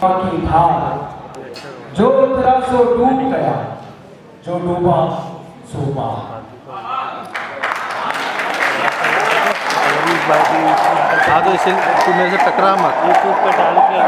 की धार जो उतरा सो डूब गया, जो डूबा सो पार। आगे से तू मेरे से टकरा मत, यूट्यूब पर डाल के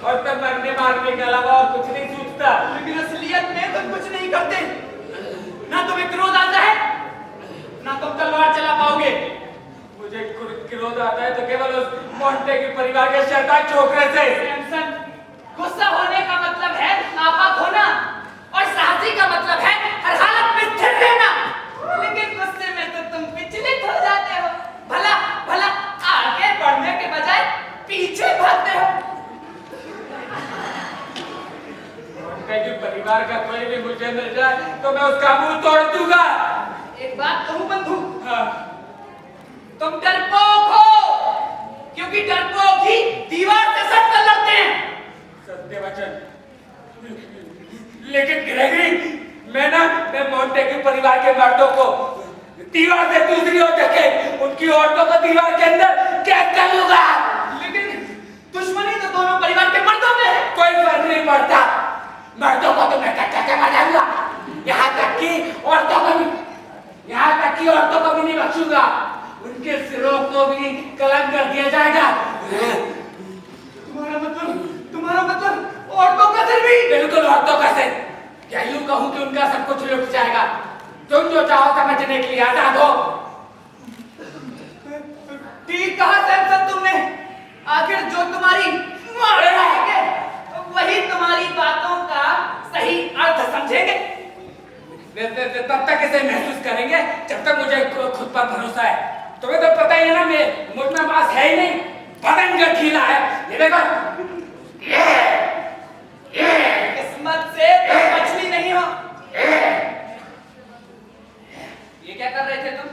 और तब मरने मारने के अलावा और कुछ नहीं सूझता। लेकिन असलियत में तुम कुछ नहीं करते। ना तुम्हें क्रोध आता है, ना तुम तलवार चला पाओगे। मुझे क्रोध आता है तो केवल उस मोंटे के परिवार के शैतान छोकरे से। सैमसन, गुस्सा होने का मतलब है नापाक होना, और साहसी का मतलब है हर हालत में स्थिर रहना। लेकिन गुस्से में तो तुम विचलित हो जाते हो। भला भला आगे बढ़ने के बजाय पीछे भागते हो। कि परिवार का कोई भी मुझे मिल जाए तो मैं उसका मुंह तोड़ दूंगा। एक बात कहूं बंधु, हाँ। तुम डरपोक हो, क्योंकि डरपोक ही दीवार से सट कर लड़ते हैं। सत्य वचन। लेकिन ग्रेगरी, मैं मोंटे के परिवार के मर्दों को दीवार से दूसरी ओर धके उनकी औरतों को दीवार के अंदर कैद कर लूंगा। लेकिन दुश्मनी तो दोनों परिवार के मर्दों में है। कोई फर्क नहीं पड़ता, मर्दों को तो मैं कच्चा मार डालूंगा, यहाँ तक कि औरतों को भी नहीं बख्शूंगा। उनके सिरों को भी कलम कर दिया जाएगा। तुम्हारा मतलब औरतों का सिर भी? बिल्कुल औरतों का सिर। क्या यूं कहूं कि उनका सब कुछ लुट जाएगा। तुम जो चाहो समझने के लिए आजाद हो। ठीक कहा सैमसन तुमने। आखिर जो तुम्हारी मारे रहेंगे वही तुम्हारी बातों का सही अर्थ समझेंगे। तब तक इसे महसूस करेंगे जब तक मुझे खुद पर भरोसा है। तुम्हें तो पता ही है ना, मुझ में मांस है ही नहीं, बदन गठीला है। ये देखो, किस्मत से तुम मछली नहीं हो। ये क्या कर रहे थे तुम?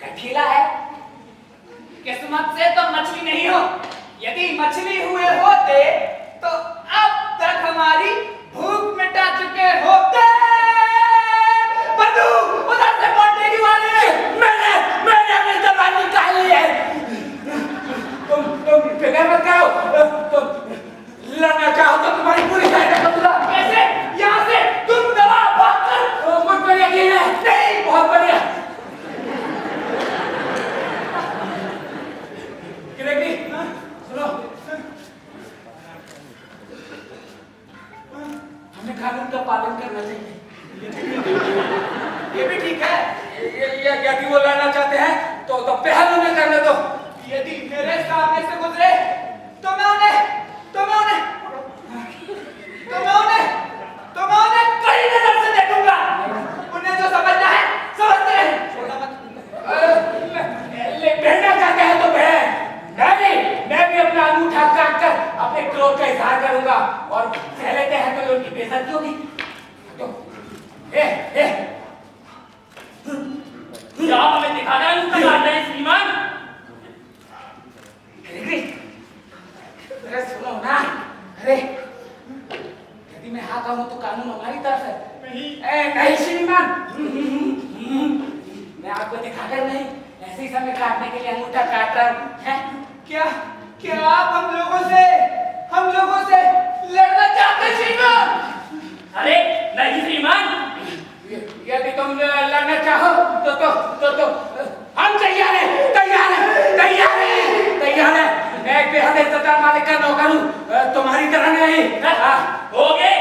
गठीला है, किस्मत से तुम मछली नहीं हो। यदि मछली हुए होते तो अब तक हमारी भूख मिटा चुके होते। बंधु, उधर से मोंटे की वाले मैंने अपनी तलवार निकाली है। तुम फिक्र मत करो, तुम लड़ना चाहो तो तुम्हारी पूरी सहायता करूंगा। कैसे? यहाँ से तुम दबा भागकर। मुझ पर यकीन है? नहीं, बहुत बढ़िया। ग्रेगरी, सुनो, हमें कानून का पालन करना चाहिए। ये भी ठीक है। यदि वो लड़ना चाहते हैं तो पहल उन्हें करने दो। यदि मेरे सामने से गुजरे तो मैं उन्हें कड़ी नजर से देखूंगा। उन्हें जो समझना है समझते हैं। भिड़ना चाहते हैं तो मैं भी अपना अंगूठा काट कर अपने क्रोध का इजहार करूंगा, और सह लेते हैं तो उनकी बेइज्जती होगी। क्या हमें दिखाना है उनका मारना है श्रीमान? अरे सुनो ना, अरे यदि मैं हाँ कहूं तो कानून हमारी तरफ है। नहीं श्रीमान, मैं आपको दिखाकर नहीं, ऐसे ही समय काटने के लिए अंगूठा काट रहा हूं। क्या आप हम लोगों से लड़ना चाहते श्रीमान? अरे नहीं श्रीमान, यदि तुम लड़ना चाहो तो हम तैयार हैं। तैयार है। मैं एक बेहद इज्जतदार मालिक का नौकर हूँ, तुम्हारी तरह नहीं। हो गए,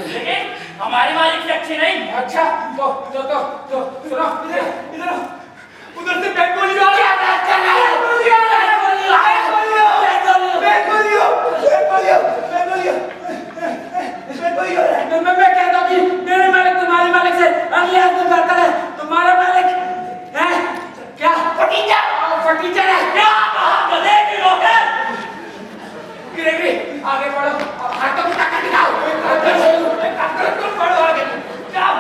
लेकिन हमारे मालिक से अच्छे नहीं। अच्छा, तो सुनो, इधर उधर से बेंगोली आ रहा मैं कहता हूँ कि मेरे मालिक तुम्हारे मालिक से अगले हफ्ते बेहतर है। तुम्हारा मालिक है क्या? फटीचर है क्या? गिरेगी, आगे बढ़ो, हाथों की ताकत दिखाओ। तुम बढ़ो आगे, जाओ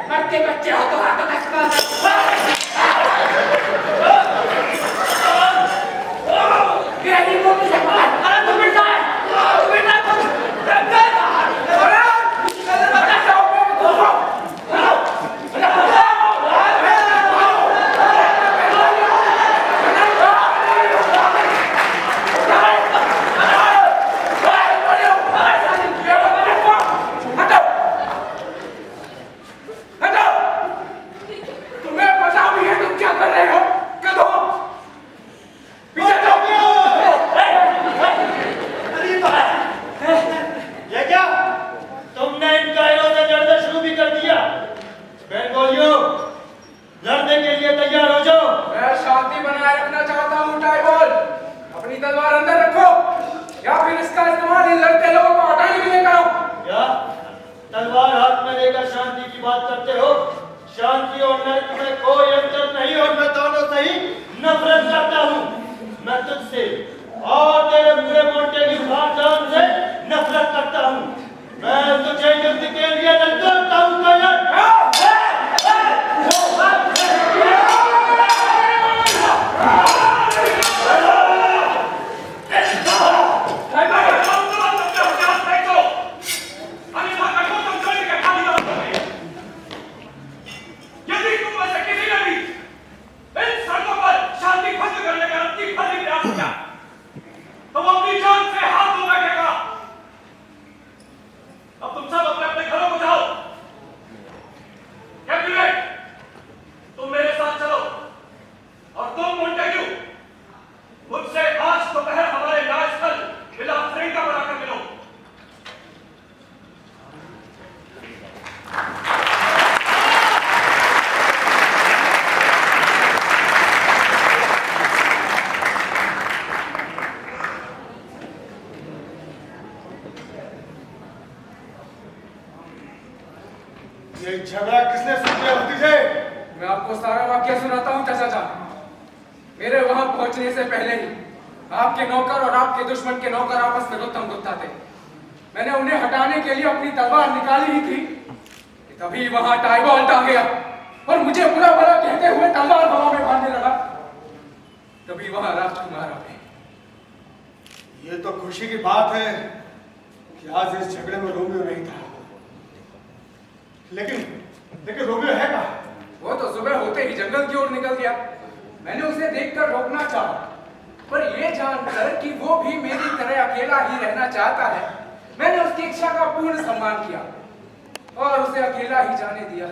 मरते बच्चे हो तो हाथों का झगड़ा किसने सुन लिया भतीजे? मैं आपको सारा वाक्य सुनाता हूँ चाचा जान। मेरे वहां पहुंचने से पहले ही आपके नौकर और आपके दुश्मन के नौकर आपस में गुत्थम गुत्था थे। मैंने उन्हें हटाने के लिए अपनी तलवार निकाली ही थी कि तभी वहां टाइबॉल्ट आ गया और मुझे बुरा भला कहते हुए तलवार हवा में बांधने लगा। तभी वहां राजकुमार आ गए। ये तो खुशी की बात है कि आज इस झगड़े में रोमियो नहीं था। लेकिन रोमियो है कहाँ? वो तो सुबह होते ही जंगल की ओर निकल गया। मैंने उसे देखकर रोकना चाहा, पर यह जानकर कि वो भी मेरी तरह अकेला ही रहना चाहता है, मैंने उसकी इच्छा का पूर्ण सम्मान किया और उसे अकेला ही जाने दिया।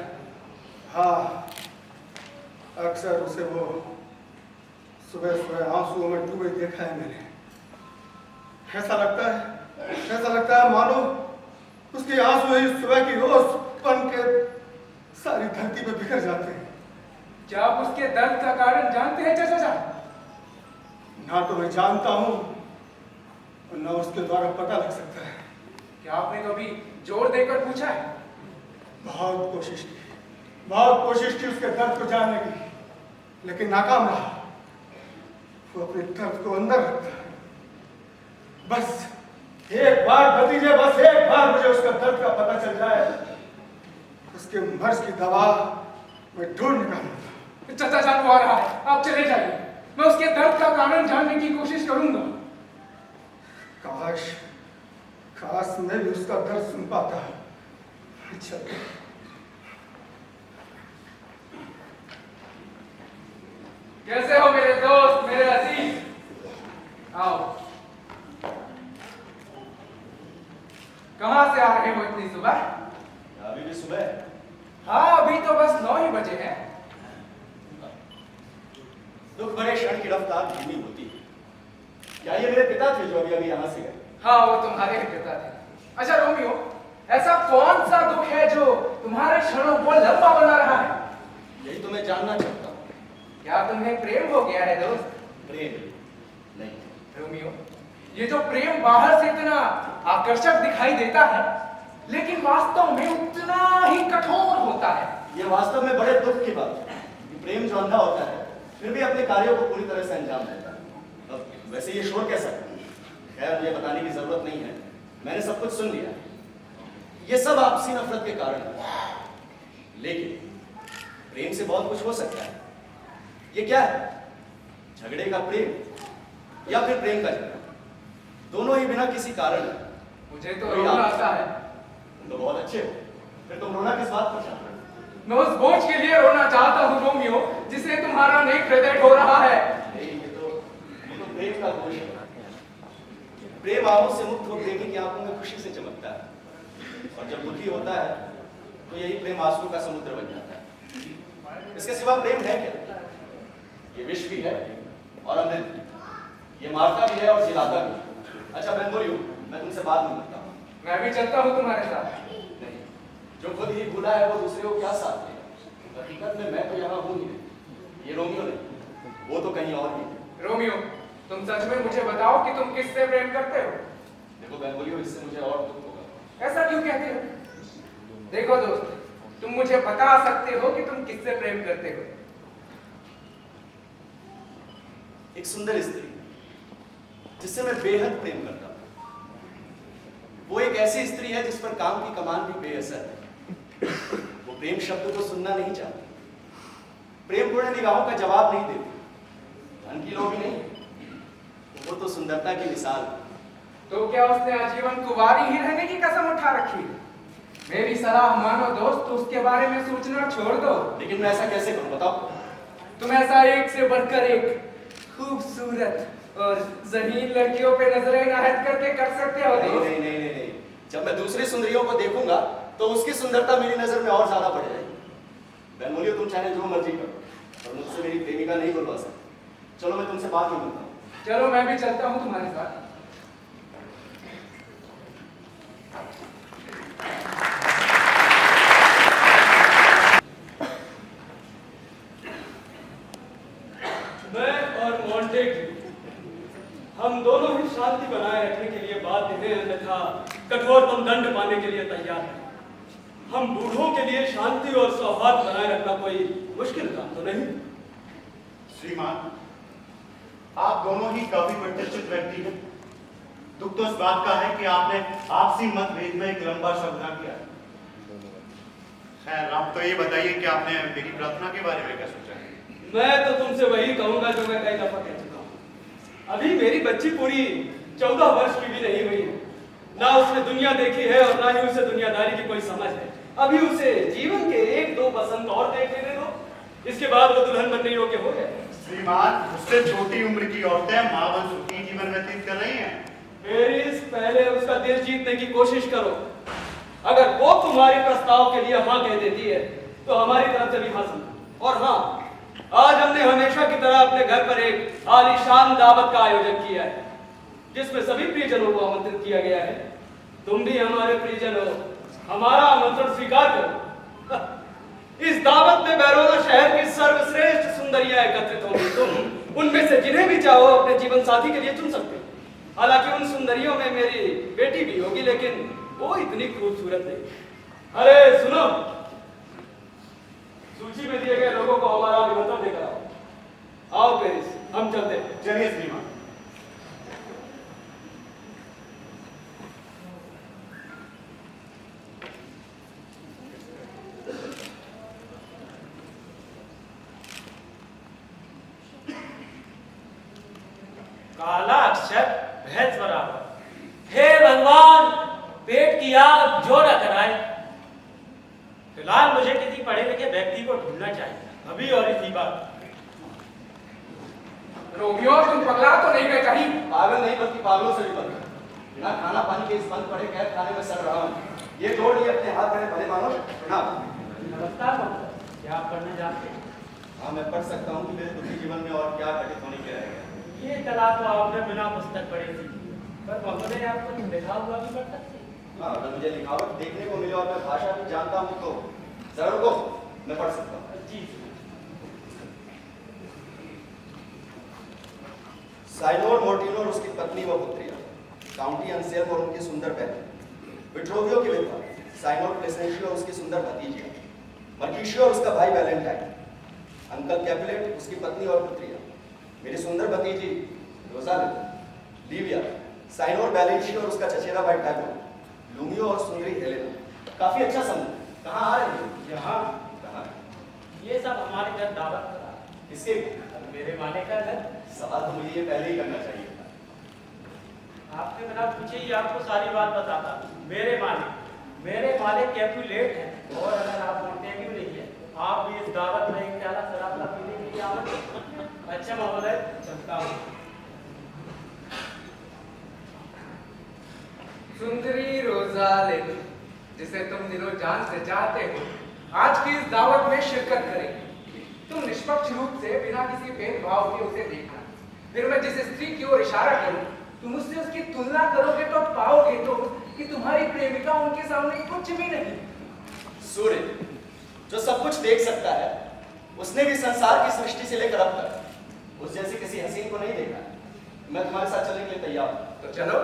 हाँ, अक्सर उसे वो सुबह सुबह आंसुओं में डूबे देखा है मैंने। ऐसा लगता है मानो उसके आंसू ही सुबह की रोज बन के सारी धरती पे बिखर जाते हैं। क्या आप उसके दर्द का कारण जानते हैं चाचा जान? ना तो मैं जानता हूँ और ना उसके द्वारा पता लग सकता है। क्या आपने कभी जोर देकर पूछा है? बहुत कोशिश की उसके दर्द को जानने की, लेकिन नाकाम रहा। वो अपने दर्द को अंदर रखता है। बस एक बार भतीजे, बस एक बार मुझे उसका दर्द का पता चल जाए, उसके मर्ज की दवा मैं ढूंढ निकालूंगा। चाचा जान वो आ रहा है, आप चले जाइए। मैं उसके दर्द का कारण जानने की कोशिश करूंगा। काश मैं भी उसका दर्द सुन पाता। अच्छा मेरे दोस्त, मेरे अजीज, आओ। कहां से आ रहे हो इतनी सुबह? अभी भी सुबह है। हाँ, अभी तो बस 9 ही बजे हैं। दुख भरे क्षण की रफ्तार धीमी होती है। क्या ये मेरे पिता थे जो अभी अभी यहाँ से गए? हाँ, वो तुम्हारे ही पिता थे। अच्छा रोमियो, ऐसा कौन सा दुख है जो तुम्हारे क्षणों को लंबा बना रहा है? यही तो मैं जानना चाहता हूँ। क्या तुम्हें प्रेम हो गया है दोस्त? प्रेम नहीं। रोमियो, ये जो प्रेम बाहर से इतना आकर्षक दिखाई देता है, लेकिन वास्तव में उतना ही कठोर होता है। ये वास्तव में बड़े दुख की बात है कि प्रेम जो अंधा होता है फिर भी अपने कार्यों को पूरी तरह से अंजाम देता है। अब वैसे ये शोर कैसा है? खैर, मुझे बताने की जरूरत नहीं है, मैंने सब कुछ सुन लिया। ये सब आपसी नफरत के कारण है, लेकिन प्रेम से बहुत कुछ हो सकता है। ये क्या है? झगड़े का प्रेम या फिर प्रेम का झगड़ा? दोनों ही बिना किसी कारण। मुझे तो रोना आता है। तुम तो बहुत अच्छे हो, फिर तुम रोना किस बात पर चाहते हो? मैं उस बोझ के लिए रोना चाहता हूँ रोमियो, जिसे तुम्हारा नेक हृदय ढो रहा है। नहीं, ये तो प्रेम का बोझ है। प्रेम आहों से मुक्त हो प्रेमी की आंखों में खुशी से चमकता है, और जब दुखी होता है तो यही प्रेम आंसू का समुद्र बन जाता है। इसके सिवा प्रेम है क्या? ये विष भी है और अमृत भी। ये मारता भी है और जिलाता भी। अच्छा बेनवोलियो, मैं तुमसे बात नहीं करता हूँ। मैं भी चलता हूँ तुम्हारे साथ। नहीं, जो खुद ही भूला है वो दूसरे को क्या साथ देगा? हकीकत में मैं तो यहाँ हूँ ही नहीं। ये रोमियो नहीं, वो तो कहीं और ही है। रोमियो, तुम सच में मुझे बताओ कि तुम किससे प्रेम करते हो? देखो बेनवोलियो, इससे मुझे और दुख होगा। ऐसा क्यों कहते हो? देखो दोस्त, तुम मुझे बता सकते हो कि तुम किससे प्रेम करते हो? एक सुंदर स्त्री जिससे मैं बेहद प्रेम करता हूँ। वो एक ऐसी स्त्री है जिस पर काम की कमान भी बेअसर है। वो प्रेम शब्द को सुनना नहीं चाहती, प्रेमपूर्ण निगाहों का जवाब नहीं देती, धन की लोभी नहीं, वो तो सुंदरता की मिसाल है। तो क्या उसने आजीवन कुंवारी ही रहने की कसम उठा रखी है? मेरी सलाह मानो दोस्त, तो उसके बारे में सोचना छोड़ दो। लेकिन मैं ऐसा कैसे करूं बताओ? तुम ऐसा एक से बढ़कर एक खूबसूरत और ज़हीन लड़कियों पे नजर इनायत करके कर सकते हो नहीं, दोस्त। नहीं नहीं नहीं नहीं, जब मैं दूसरी सुंदरियों को देखूंगा तो उसकी सुंदरता मेरी नजर में और ज्यादा बढ़ जाएगी। बेनवोलियो, तुम चाहे जो मर्जी करो, और मुझसे मेरी प्रेमिका नहीं बुलवा सकती। चलो मैं तुमसे बात नहीं करता हूँ। चलो मैं भी चलता हूँ तुम्हारे साथ। मैं और मॉन्टेग्यू हम दोनों ही शांति बनाए रखने के लिए बाध्य हैं, अन्यथा कठोरतम दंड पाने के लिए तैयार हैं। हम बूढ़ों के लिए शांति और सौहार्द बनाए रखना कोई मुश्किल काम तो नहीं। श्रीमान, आप दोनों ही काफी प्रतिष्ठित व्यक्ति हैं। दुख तो इस बात का है कि आपने आपसी मतभेद में एक लंबा सपना किया। खैर, आप तो ये बताइए कि आपने मेरी प्रार्थना के बारे में क्या सोचा है? मैं तो तुमसे वही कहूंगा जो मैं कई दफा कह चुका हूँ। अभी मेरी बच्ची पूरी 14 वर्ष की भी नहीं हुई है। ना उसने दुनिया देखी है और ना ही उसे दुनियादारी की कोई समझ है। अभी उसे जीवन के 1-2 बसंत और देख लेने दो, इसके बाद वो दुल्हन बनने योग्य हो गए। श्रीमान, उससे छोटी उम्र की औरतें मां बन सुखी जीवन व्यतीत कर रही हैं। पेरिस, पहले उसका दिल जीतने की कोशिश करो। अगर वो तुम्हारे प्रस्ताव के लिए हाँ कह देती है तो हमारी तरफ से भी हाँ समझो। और हाँ, आज हमने हमेशा की तरह अपने घर पर एक आलीशान दावत का आयोजन किया है, जिसमें सभी प्रियजनों को आमंत्रित किया गया है। तुम भी हमारे प्रियजन हो, हमारा आमंत्रण स्वीकार करो। इस दावत में बैरोना शहर की सर्वश्रेष्ठ सुंदरियां एकत्रित होंगी। तुम उनमें से जिन्हें भी चाहो अपने जीवन साथी के लिए चुन सकते हो। हालांकि उन सुंदरियों में मेरी बेटी भी होगी, लेकिन वो इतनी खूबसूरत नहीं। अरे सुनो, सूची में दिए गए लोगों को हमारा निमंत्रण देकर आओ। आओ पेरिस, हम चलते हैं। चलिए श्रीमान। काला अक्षर भैंस बराबर। हे भगवान, पेट की आग जो न कराए। फिलहाल मुझे किसी पढ़े लिखे व्यक्ति को ढूंढना चाहिए, अभी और इसी बात। रोमियो, तुम पगला तो नहीं गए कहीं? पागल नहीं बल्कि पागलों से भी बदतर। बिना खाना पानी के इस बंद पड़े कैद खाने में सड़ रहा हूँ। ये जोड़ लिए अपने हाथ मेरे भले मानो। प्रणाम। नमस्कार महोदय, क्या आप पढ़ने जानते हैं? हाँ, मैं पढ़ सकता हूँ कि मेरे दुखी जीवन में और क्या घटित होने के रह गया। ये कला तो आपने बिना पुस्तक पढ़ी थी, पर महोदय आपको लिखा हुआ भी पढ़ सकते हैं। हाँ, अगर मुझे लिखावट देखने को मिले और मैं भाषा भी जानता हूँ तो जरूर को मैं पढ़ सकता हूँ। जी। साइनोर मोर्टिनो और उसकी पत्नी व पुत्रियां, काउंटी अंसेल्म और उनकी सुंदर बहन, विट्रोवियो की विधवा, साइनोर प्लेसेंशियो और उसकी सुंदर भतीजियां, मर्किशियो और उसका भाई वैलेंटाइन, अंकल कैपुलेट, उसकी पत्नी और पुत्रियां, मेरी सुंदर भतीजी रोजालिंदा, लीविया, साइनोर बैलेंशियो और उसका चचेरा भाई टैगो, लूमियो और सुंदरी हेलेना। काफी अच्छा समूह। कहाँ आ रहे हैं? यहाँ कहाँ? ये सब हमारे घर दावत करा, किसके? मेरे वाले का घर। सवाल तो मुझे ये पहले ही करना चाहिए था। आपके बिना पूछे ही आपको सारी बात बताता। मेरे मालिक कैपुलेट है, और अगर आप मोंटेग्यू नहीं है, आप भी इस दावत में एक प्याला शराब का पीने के लिए आमंत्रित। अच्छा महोदय, चलता हूँ। सुंदरी रोजालिंदा, जिसे तुम दिनों जान से चाहते हो, आज की इस दावत में शिरकत करेगी। तुम निष्पक्ष रूप से बिना किसी भेदभाव के उसे देखना। फिर मैं जिस स्त्री की ओर इशारा करूं, तुम उससे उसकी तुलना करोगे तो पाओगे तो कि तुम्हारी प्रेमिका उनके सामने कुछ भी नहीं। सूर्य जो सब कुछ देख सकता है, उसने भी संसार की सृष्टि से लेकर अब तक उस जैसी किसी हसीन को नहीं देखा। मैं तुम्हारे साथ चलने के लिए तैयार हूं। तो चलो।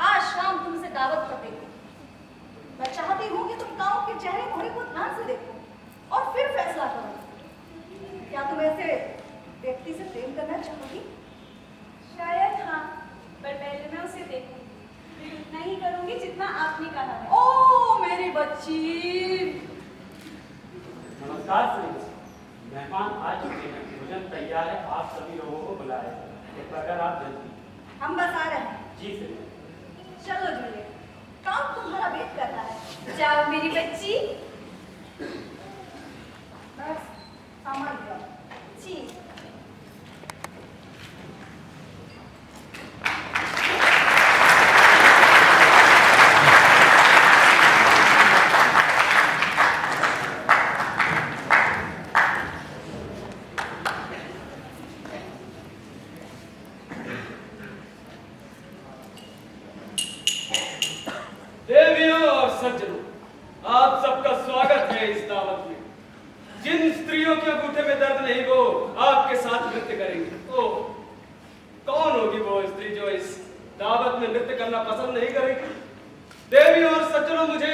आज शाम चीर। नमस्कार श्री, मेहमान आ चुके हैं, भोजन तैयार है, आप सभी लोगों को बुलाए अगर आप जल्दी। हम बस आ रहे हैं। जी श्री। चलो जूलियट, काम तुम्हारा वेट कर रहा है। जाओ मेरी बच्ची। बस सामान लो। चीज। देवियों और सज्जनों, आप सबका स्वागत है इस दावत में। जिन स्त्रियों के अंगूठे में दर्द नहीं वो आपके साथ नृत्य करेंगी। ओ, कौन होगी वो स्त्री जो इस दावत में नृत्य करना पसंद नहीं करेगी? देवियों और सज्जनों, मुझे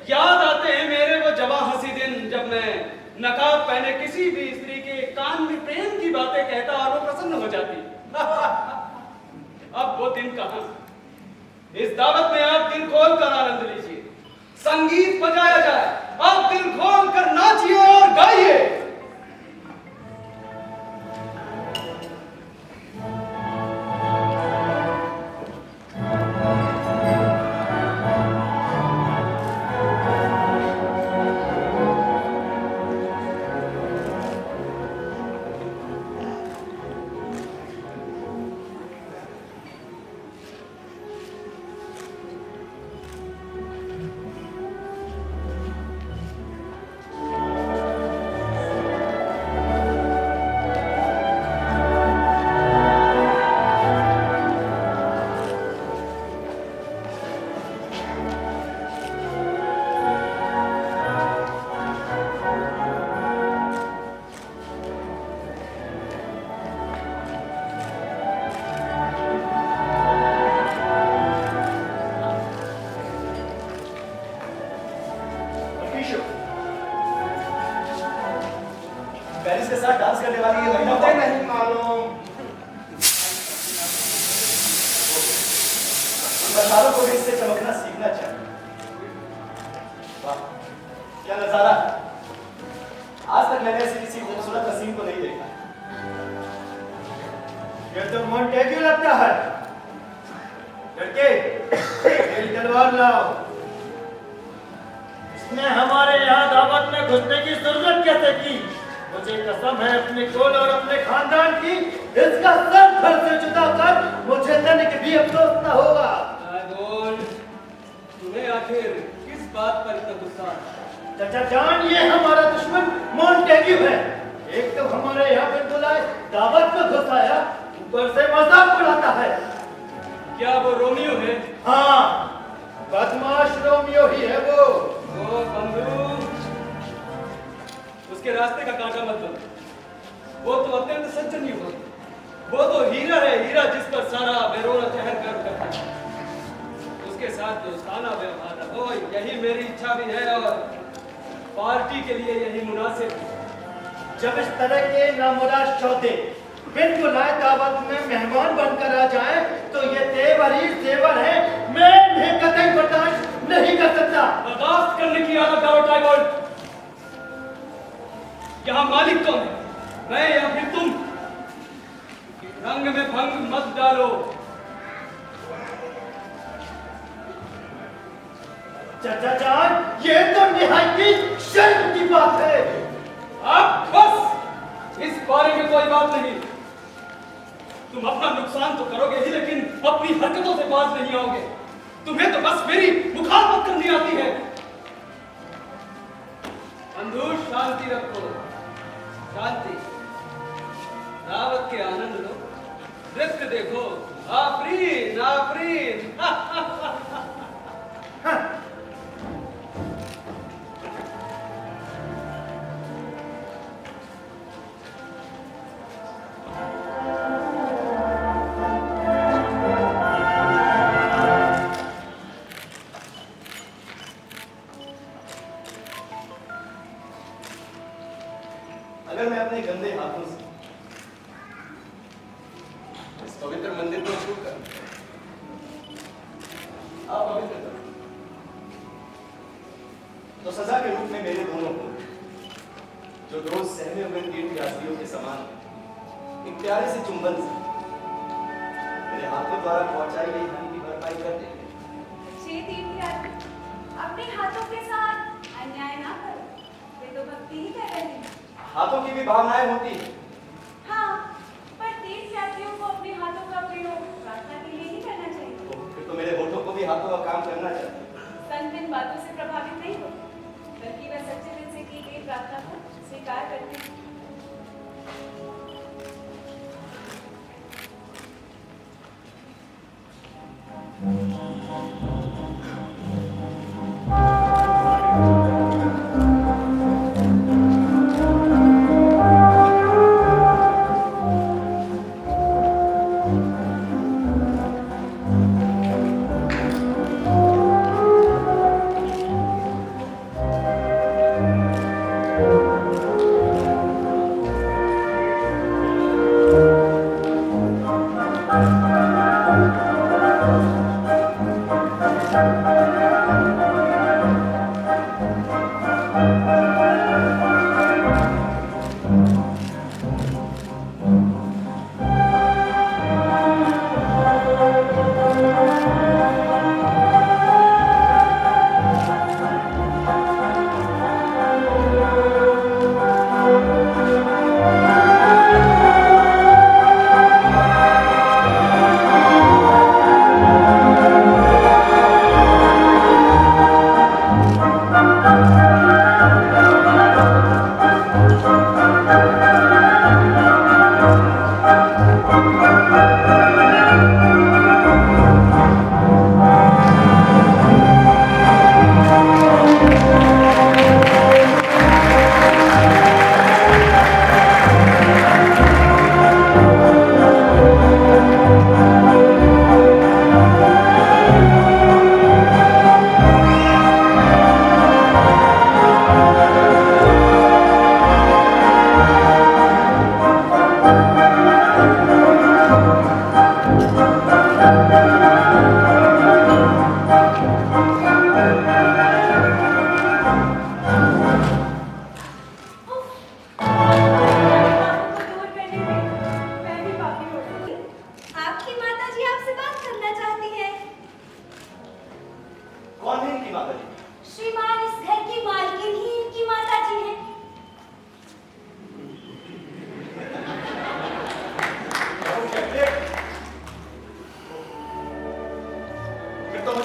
याद आते हैं मेरे वो जवां हंसी दिन जब मैं नकाब पहने किसी भी स्त्री के कान में प्रेम की बातें कहता और वो प्रसन्न हो जाती। अब वो दिन कहां? इस दावत में आप दिल खोल कर आनंद लीजिए, संगीत बजाया जाए, आप दिल खोल कर नाचिए और गाइए। पेरिस के साथ डांस करने वाली ये महिला मुझे नहीं मालूम। मसालों को भी इससे चमकना सीखना चाहिए। वाह, क्या नजारा! आज तक मैंने ऐसी किसी खूबसूरत हसीन को नहीं देखा। ये तो मोंटेग्यू लगता है। लड़के, तेरी तलवार लाओ। इसने हमारे यहाँ दावत में घुसने की जरूरत कैसे की? मुझे कसम है अपने कुल और अपने खानदान की, इसका सर घर से जुदा कर मुझे तनिक भी अफसोस न होगा। बोल, तुम्हें आखिर किस बात पर इतना गुस्सा है? चाचा जान, ये हमारा दुश्मन मोंटेग्यू है। एक तो हमारे यहाँ पे बुलाए दावत में घुसाया, ऊपर से मजाक उड़ाता है। क्या वो रोमियो है? हाँ, बदमाश रोमियो ही है वो। वो बंधु, उसके रास्ते का कांटा मत बनो। वो तो अत्यंत सज्जन युवक है। वो तो हीरा है, हीरा जिस पर सारा बेरोना शहर गर्व करता है। उसके साथ दोस्ताना व्यवहार रखो, यही मेरी इच्छा भी है और पार्टी के लिए यही मुनासिब है। जब इस तरह के नामुराद चौथे बिन बुलाए दावत में मेहमान बनकर आ जाए तो ये तेवर ही तेवर है। मैं इन्हें कतई बर्दाश्त नहीं कर सकता। बर्दाश्त करने की आदत है टाइगोल्ड। यहाँ मालिक कौन है, मैं या फिर तुम? रंग में भंग मत डालो। चाचा जान, ये तो निहायती शर्म की बात है। अब बस, इस बारे में कोई बात नहीं। तुम अपना नुकसान तो करोगे ही, लेकिन अपनी हरकतों से बाज नहीं आओगे। तुम्हें तो बस मेरी मुखालफत करनी आती है। बंधु, शांति रखो, शांति। दावत के आनंद लो, नृत्य देखो। आफरीन, आफरीन। अगर मैं अपने गंदे हाथों से इस पवित्र मंदिर को छूकर रोज सहमे हुए तीर्थयात्रियों के समान एक प्यारे से चुंबन से मेरे हाथों द्वारा पहुंचाई गई हानि की भरपाई कर देंगे। छह तीर्थयात्री अपने हाथों के साथ अन्याय ना करो, वे तो भक्ति ही कर रहे हैं। हाथों की भी भावनाएं होती है। हाँ, पर तीर्थयात्रियों को अपने हाथों का प्रयोग प्रार्थना के लिए ही करना चाहिए। फिर तो मेरे होठों को भी हाथों का काम करना चाहिए। संत इन बातों से प्रभावित नहीं हो, बल्कि वह सच्चे दिल से की गई प्रार्थना को स्वीकार करते हैं।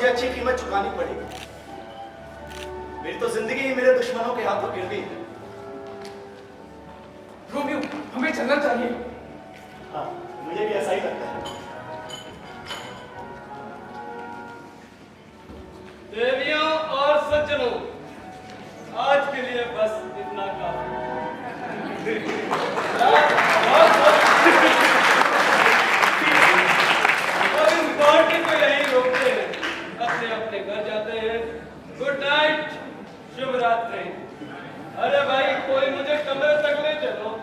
अच्छी कीमत चुकानी पड़ेगी। मेरी तो जिंदगी ही मेरे दुश्मनों के हाथों गिर गई है। रोमियो, हमें चलना चाहिए। हाँ, मुझे भी ऐसा ही लगता है। देवियों और सज्जनों, आज के लिए बस इतना काफी। और इस पार्टी को यहीं रोकते हैं, अपने अपने घर जाते हैं। गुड नाइट, शुभ रात्रि। अरे भाई, कोई मुझे कमरे तक ले चलो।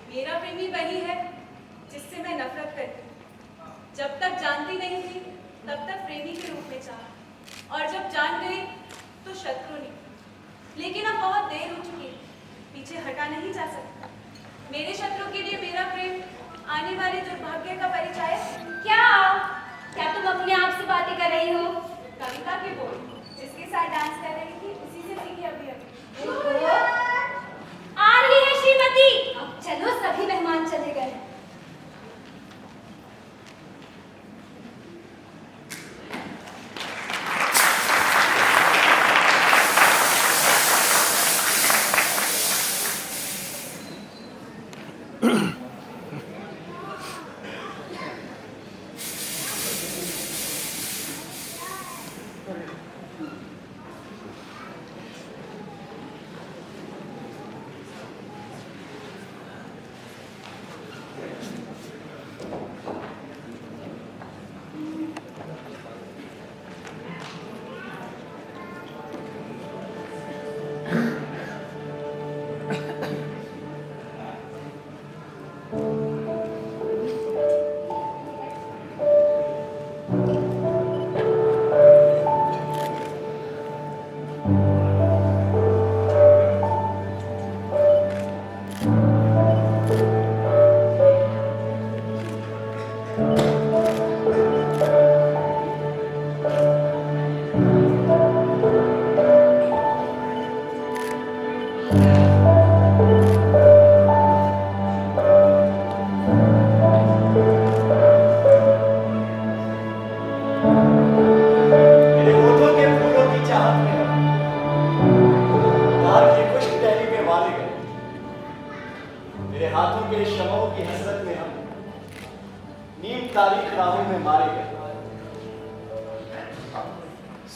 मेरा प्रेमी वही है जिससे मैं नफरत करती हूँ। जब तक जानती नहीं थी तब तक प्रेमी के रूप में चाहा, और जब जान गई तो शत्रु निकला। लेकिन अब बहुत देर हो चुकी है, पीछे हटा नहीं जा सकता। मेरे शत्रु के लिए मेरा प्रेम आने वाले दुर्भाग्य का परिचय। क्या तुम अपने आप से बातें कर रही हो? कविता के बोल जिसके साथ डांस कर रही थी उसी से सीखी अभी। आ रही है श्रीमती। अब चलो, सभी मेहमान चले गए।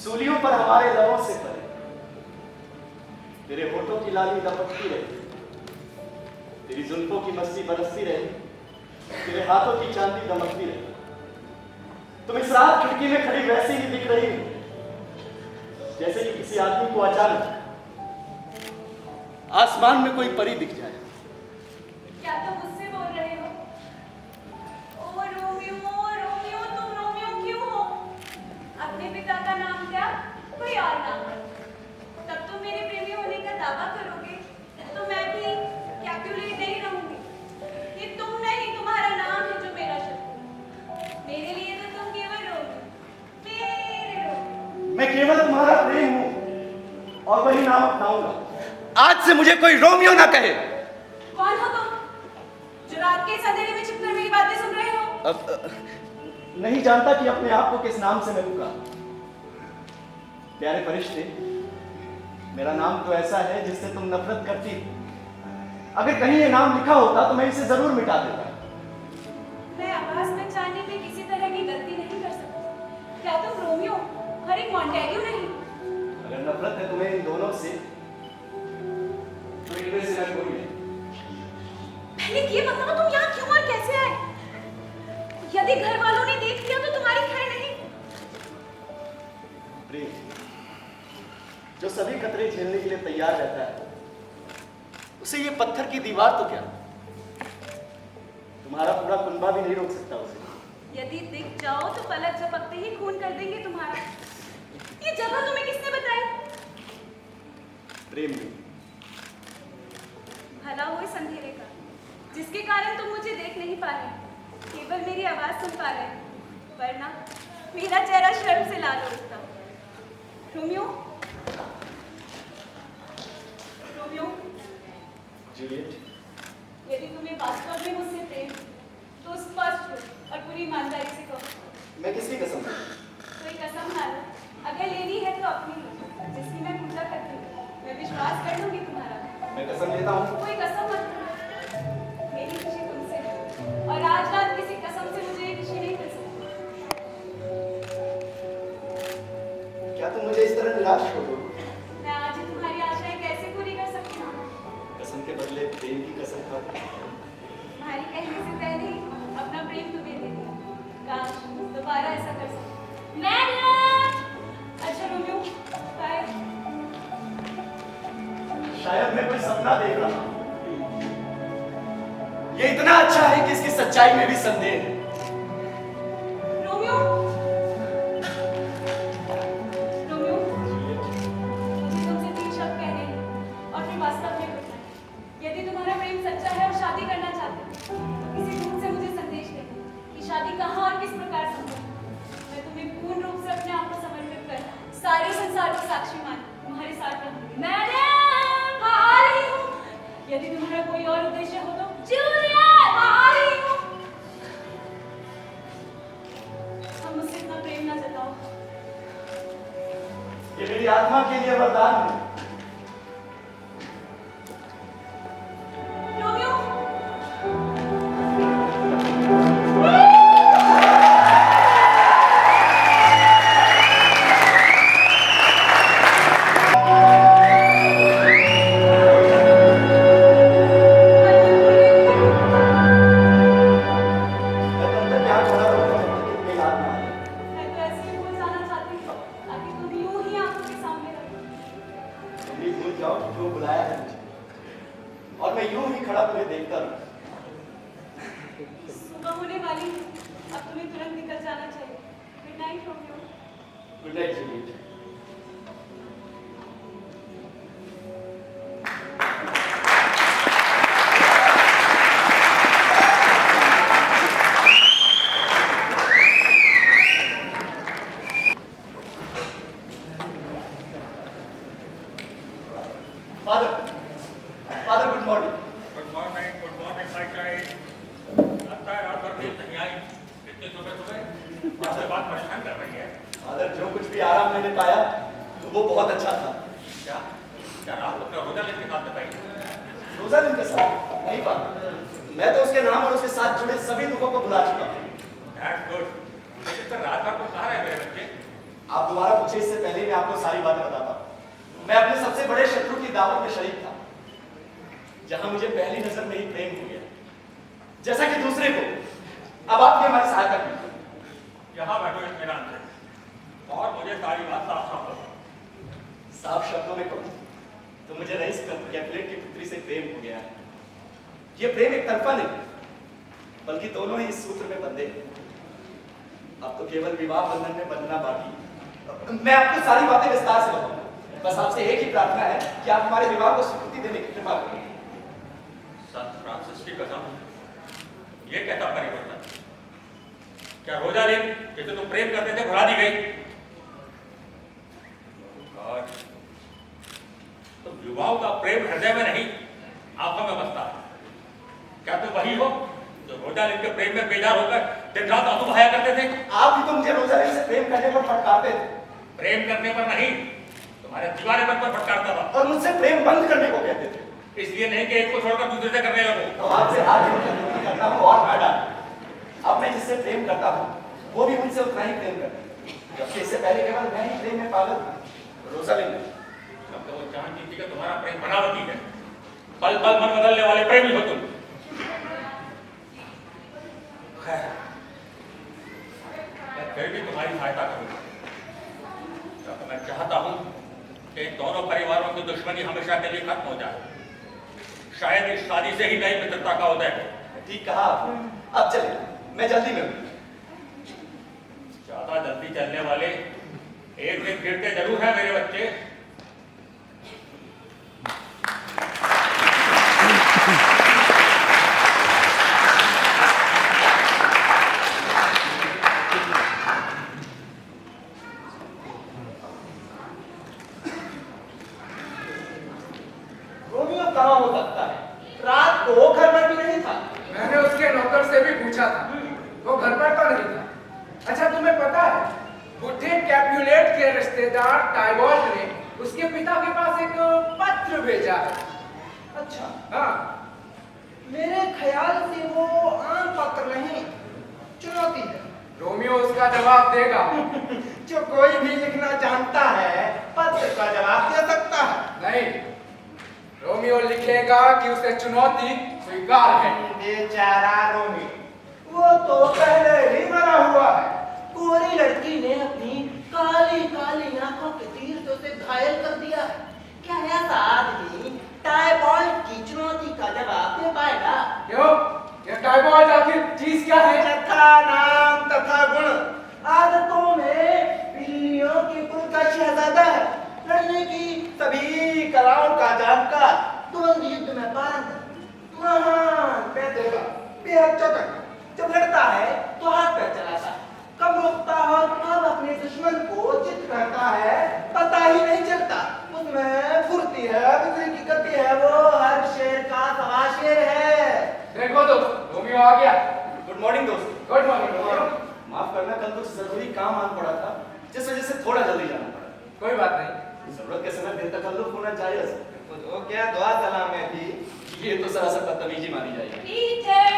सूलियों पर हमारे लबों से परे, तेरे होठों की लाली लपकती रहे, तेरी जुल्फों की मस्ती बरसती रहे, तेरे हाथों की चांदी दमकती रहे। तुम इस रात खिड़की में खड़ी वैसी ही दिख रही हो जैसे कि किसी आदमी को अचानक आसमान में कोई परी दिख जाए। क्या तुम मुझसे बोल रहे हो? ओ रोमियो, रोमियो, तुम रोमियो क्यों हो? अपने पिता का नाम क्या, कोई और नाम? तब तुम मेरे प्रेमी होने का दावा करोगे तो मैं भी कैपुलेट नहीं रहूंगी। ये तुम नहीं, तुम्हारा नाम है जो मेरा शत्रु। मेरे लिए तो तुम केवल रोमियो, मेरे रोमियो। मैं केवल तुम्हारा प्रेम हूं और वही नाम अपनाऊंगा। आज से मुझे कोई रोमियो ना कहे। कौन हो तुम जो रात के इस अंधेरे में छिपकर मेरी बातें सुन रहे हो? अब नहीं जानता कि अपने आप को किस नाम से मैं पुकारा। प्यारे फरिश्ते, मेरा नाम तो ऐसा है जिससे तुम नफरत करती हो। अगर कहीं ये नाम लिखा होता तो मैं इसे जरूर मिटा देता। मैं आवाज पहचानने में किसी तरह की गलती नहीं कर सकती। क्या तुम रोमियो और एक मॉन्टेग्यू नहीं? अगर नफरत है तुम्हें इन दोनों से तो इनमें से मैं कोई नहीं। पहले ये बताओ तुम यहाँ क्यों और कैसे आए? यदि घर वालों ने देख लिया तो तुम्हारी खैर नहीं। प्रेम जो सभी खतरे झेलने के लिए तैयार रहता है, उसे ये पत्थर की दीवार तो क्या, तुम्हारा पूरा कुनबा भी नहीं रोक सकता उसे। यदि दिख जाओ तो पलक झपकते ही खून कर देंगे तुम्हारा। ये जगह तुम्हें किसने बताई? प्रेम में भला हो इस अंधेरे का जिसके कारण तुम मुझे देख नहीं पा रहे, केवल मेरी आवाज सुन पा रहे, वरना मेरा चेहरा शर्म से लाल हो उठता। रोमियो, रोमियो, जूलियट, यदि तुम्हें वास्तव में मुझसे प्रेम तो स्पष्ट हो और पूरी ईमानदारी से कहो। मैं किसकी कसम दूं? कोई कसम ना लो, अगर लेनी है तो अपनी लो, जिसकी मैं पूजा करती हूँ। मैं विश्वास कर लूंगी तुम्हारा। मैं कसम लेता हूँ। कोई कसम मत लो, मेरी खुशी तुमसे है और आज रात किसी कसम से मुझे ये खुशी नहीं मिल सकती। क्या तुम मुझे इस तरह निराश छोड़ोगे? मैं आज ही तुम्हारी आशाएं कैसे पूरी कर सकती हूँ? कसम के बदले प्रेम की कसम खा। तुम्हारी कहने से पहले ही अपना प्रेम तुम्हें दे दिया। काश दोबारा ऐसा कर सकूं। अच्छा रोमियो, शायद मैं कोई सपना देख रहा हूं। ये इतना अच्छा है कि इसकी सच्चाई में भी संदेह है। रोमियो, रोमियो, मुझे तुमसे 3 शब्द कहने हैं और फिर वास्तव में कुछ नहीं। यदि तुम्हारा प्रेम सच्चा है और शादी करना चाहते हो तो किसी दूत से मुझे संदेश देना कि शादी कहाँ और किस प्रकार संभव है। मैं तुम्हें पूर्ण रूप से अपने आप को समर्पित कर सारे संसार को साक्षी मान तुम्हारे साथ रहूंगी। मैडम आ रही हूँ। यदि तुम्हारा कोई और उद्देश्य हो तो जूलियट आ रही हूँ। हम मुझसे इतना प्रेम ना जताओ। ये मेरी आत्मा के लिए वरदान है। Romeo, good night Juliet. Father good morning. Good morning भाई साहब। लगता है रात भर नींद नहीं आई। इतनी सुबह आपसे बात परेशान कर रही है। फादर जो कुछ भी आराम मैंने पाया वो बहुत अच्छा था। क्या क्या रात अपना रोजा लेने की बात बताइए। रोजा दिन के साथ नहीं फादर, मैं तो उसके नाम और उसके साथ जुड़े सभी दुखों को भुला चुका हूँ। That's good। लेकिन सर रात भर को कहाँ रहे मेरे बच्चे? आप दोबारा पूछे इससे पहले मैं आपको सारी बातें बताता हूं। मैं अपने सबसे बड़े शत्रु की दावत में शरीक था, जहां मुझे पहली नजर में ही प्रेम हो गया, जैसा कि दूसरे को। अब आपने हमारी सहायता की। यहाँ बैठो इत्मीनान से और मुझे सारी बात साफ साफ बताओ। साफ शब्दों में कहूं तो मुझे रईस कैपुलेट की पुत्री से प्रेम हो गया है। ये प्रेम एक तरफा नहीं, बल्कि दोनों ही इस सूत्र में बंधे हैं। अब तो केवल विवाह बंधन में बंधना बाकी। मैं आपको सारी बातें विस्तार से बताऊंगा। बस आपसे एक ही प्रार्थना है कि आप हमारे विवाह को स्वीकृति देने की कृपा करें। संत फ्रांसिस की कसम, ये कैसा परिवर्तन? क्या रोजालिन जिसे तुम प्रेम करते थे भुला दी गई? और तो युवाओं का प्रेम हृदय में नहीं आंखों में बसता है। क्या तुम वही हो जो रोजालिन के प्रेम में बेजार होकर दिन रात आंसू बहाया करते थे? आप भी तो मुझे रोजालिन से प्रेम करने पर फटकारते थे। प्रेम करने पर नहीं, तुम्हारे दीवारेपन पर फटकारता था। और मुझसे प्रेम बंद करने को कहते थे। इसलिए नहीं कि एक को छोड़कर दूसरे से करने लगो। तो आपसे हाथ जोड़कर विनती करता हूं और मैडम, अब मैं जिससे प्रेम करता हूं वो भी मुझसे उतना ही प्रेम करता है, जबकि इससे पहले केवल मैं ही प्रेम में पागल था, रोजालिन नहीं। अब तो वो जानती थी कि तुम्हारा प्रेम बनावटी है। पल पल मन बदलने वाले प्रेमी हो तुम। खैर, मैं फिर भी तुम्हारी सहायता करूंगा। तो मैं चाहता हूं कि इन दोनों परिवारों की दुश्मनी हमेशा के लिए खत्म हो जाए। शायद इस शादी से ही नई मित्रता का उदय हो। ठीक कहा आपने। अब चलिए, मैं जल्दी में हूं। ज्यादा जल्दी चलने वाले एक दिन गिरते जरूर है मेरे बच्चे। रोमियो कहाँ हो सकता है? रात को घर पर भी नहीं था। मैंने उसके नौकर से भी पूछा था, वो घर पर तो नहीं था। अच्छा, तुम्हें पता है बुढ़े कैपुलेट के रिश्तेदार टाइबॉल्ट ने उसके पिता के पास एक पत्र भेजा है। अच्छा, हाँ, मेरे ख्याल से वो आम पत्र नहीं, चुनौती है। रोमियो उसका जवाब देगा। जो कोई भी लिखना जानता है पत्र का जवाब दे सकता है। नहीं, रोमियो लिखेगा कि उसे चुनौती स्वीकार है। बेचारा रोमियो, वो तो पहले ही मरा हुआ है। गोरी लड़की ने अपनी काली काली आंखों के तीर से उसे घायल कर दिया। क्या ऐसा आदमी टाइबॉल्ट की चुनौती का जवाब दे पाएगा? क्यों? ये टाइबॉल्ट आखिर चीज क्या है? यथा नाम तथा गुण, आदतों में बिल्लियों के कुल का शहजादा है। लड़ने की सभी कलाओं का जानकार, तुरंत युद्ध में पारंगत, महान पैदलगा, बेहद चौकस। जब लड़ता है तो हाथ पैर चलाता है, कब रोकता है और कब अपने दुश्मन को चित करता है पता ही नहीं चलता। उसमें फुर्ती है, बिजली की गति है, वो हर शेर का सवा शेर है। देखो तो रोमियो आ गया। गुड मॉर्निंग दोस्त। Good morning Romeo. माफ करना, कल कुछ जरूरी काम आन पड़ा था, जिस वजह से थोड़ा जल्दी जाना पड़ा। कोई बात नहीं, जरूरत के समय बेतकल्लुफ होना चाहिए। तो क्या दुआ सलाम में थी? ये तो सरासर बदतमीजी मानी जाएगी। टीचर,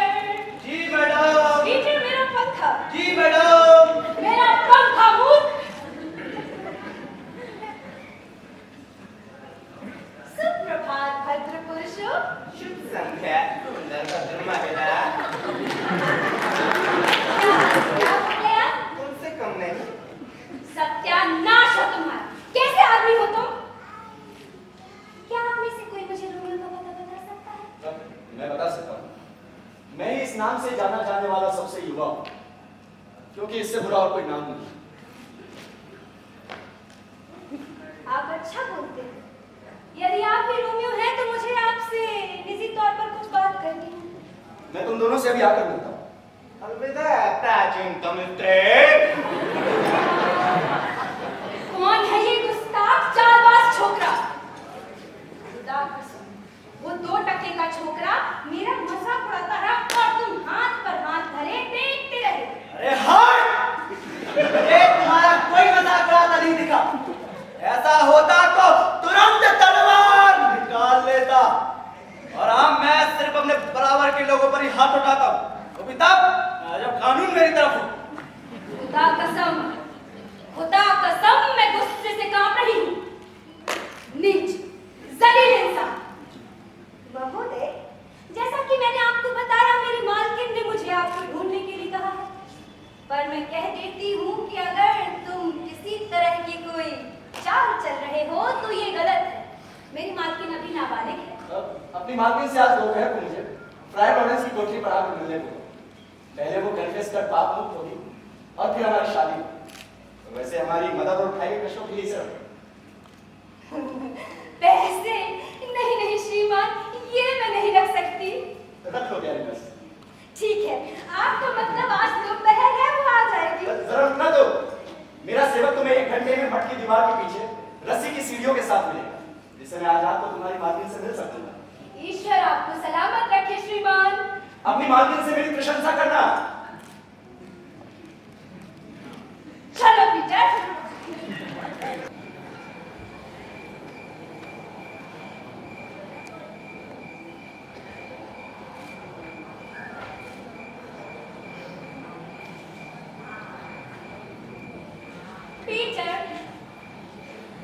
जी मैडम। टीचर मेरा पंखा, जी मैडम। मेरा पंखा मूर्ख। सुप्रभात भद्र पुरुषों। शुभ संध्या सुंदर भद्र महिला। क्या हो गया? तुमसे कम नहीं। सत्यानाश हो तुम्हारा। कैसे आदमी हो तुम? क्या आप में से कोई मुझे रोमियो का पता बता सकता है? मैं बता सकता हूँ। मैं ही इस नाम से जाना जाने वाला सबसे युवा हूँ, क्योंकि इससे बुरा और कोई नाम नहीं। आप अच्छा बोलते हैं। यदि आप भी रोमियो हैं तो मुझे आपसे निजी तौर पर कुछ बात करनी है। मैं तुम दोनों से अभी आकर मिलता हूँ। अलविदा प्राचीनतम स्त्री। कौन है ये गुस्ताख चालबाज छोकरा? खुदा कसम, वो 2 टके का छोकरा मेरा मजाक उड़ाता रहा और तुम हाथ पर हाथ धरे देखते रहे। अरे हाय! अरे तुम्हारा कोई मजाक उड़ाता नहीं दिखा। ऐसा होता तो तुरंत तलवार निकाल लेता। और हाँ, मैं सिर्फ अपने बराबर के लोगों पर ही हाथ उठाता हूँ, वो भी तब जब कानून मेरी तरफ हो। खुदा अपनी मालकिन से आज दोपहर को मुझे फ्राई लॉरेंस की कोठरी पर आकर मिलने को। पहले वो कन्फेस कर पाप मुक्त होगी और फिर हमारी शादी होगी। तो वैसे हमारी मदद और भाई के कष्टों के लिए सर पैसे नहीं श्रीमान, ये मैं नहीं रख सकती। रख लो प्यारी बस। ठीक है, आपका मतलब आज दोपहर है वो आ जाएगी। जरूरत ना दो, मेरा सेवक तुम्हें 1 घंटे में भटकी दीवार के पीछे रस्सी की सीढ़ियों के साथ मिलेगा, जिससे मैं आज आपको तुम्हारी मालकिन से मिल सकूंगा। ईश्वर आपको सलामत रखे श्रीमान। अपनी मालकिन से मेरी प्रशंसा करना। चलो पीटर।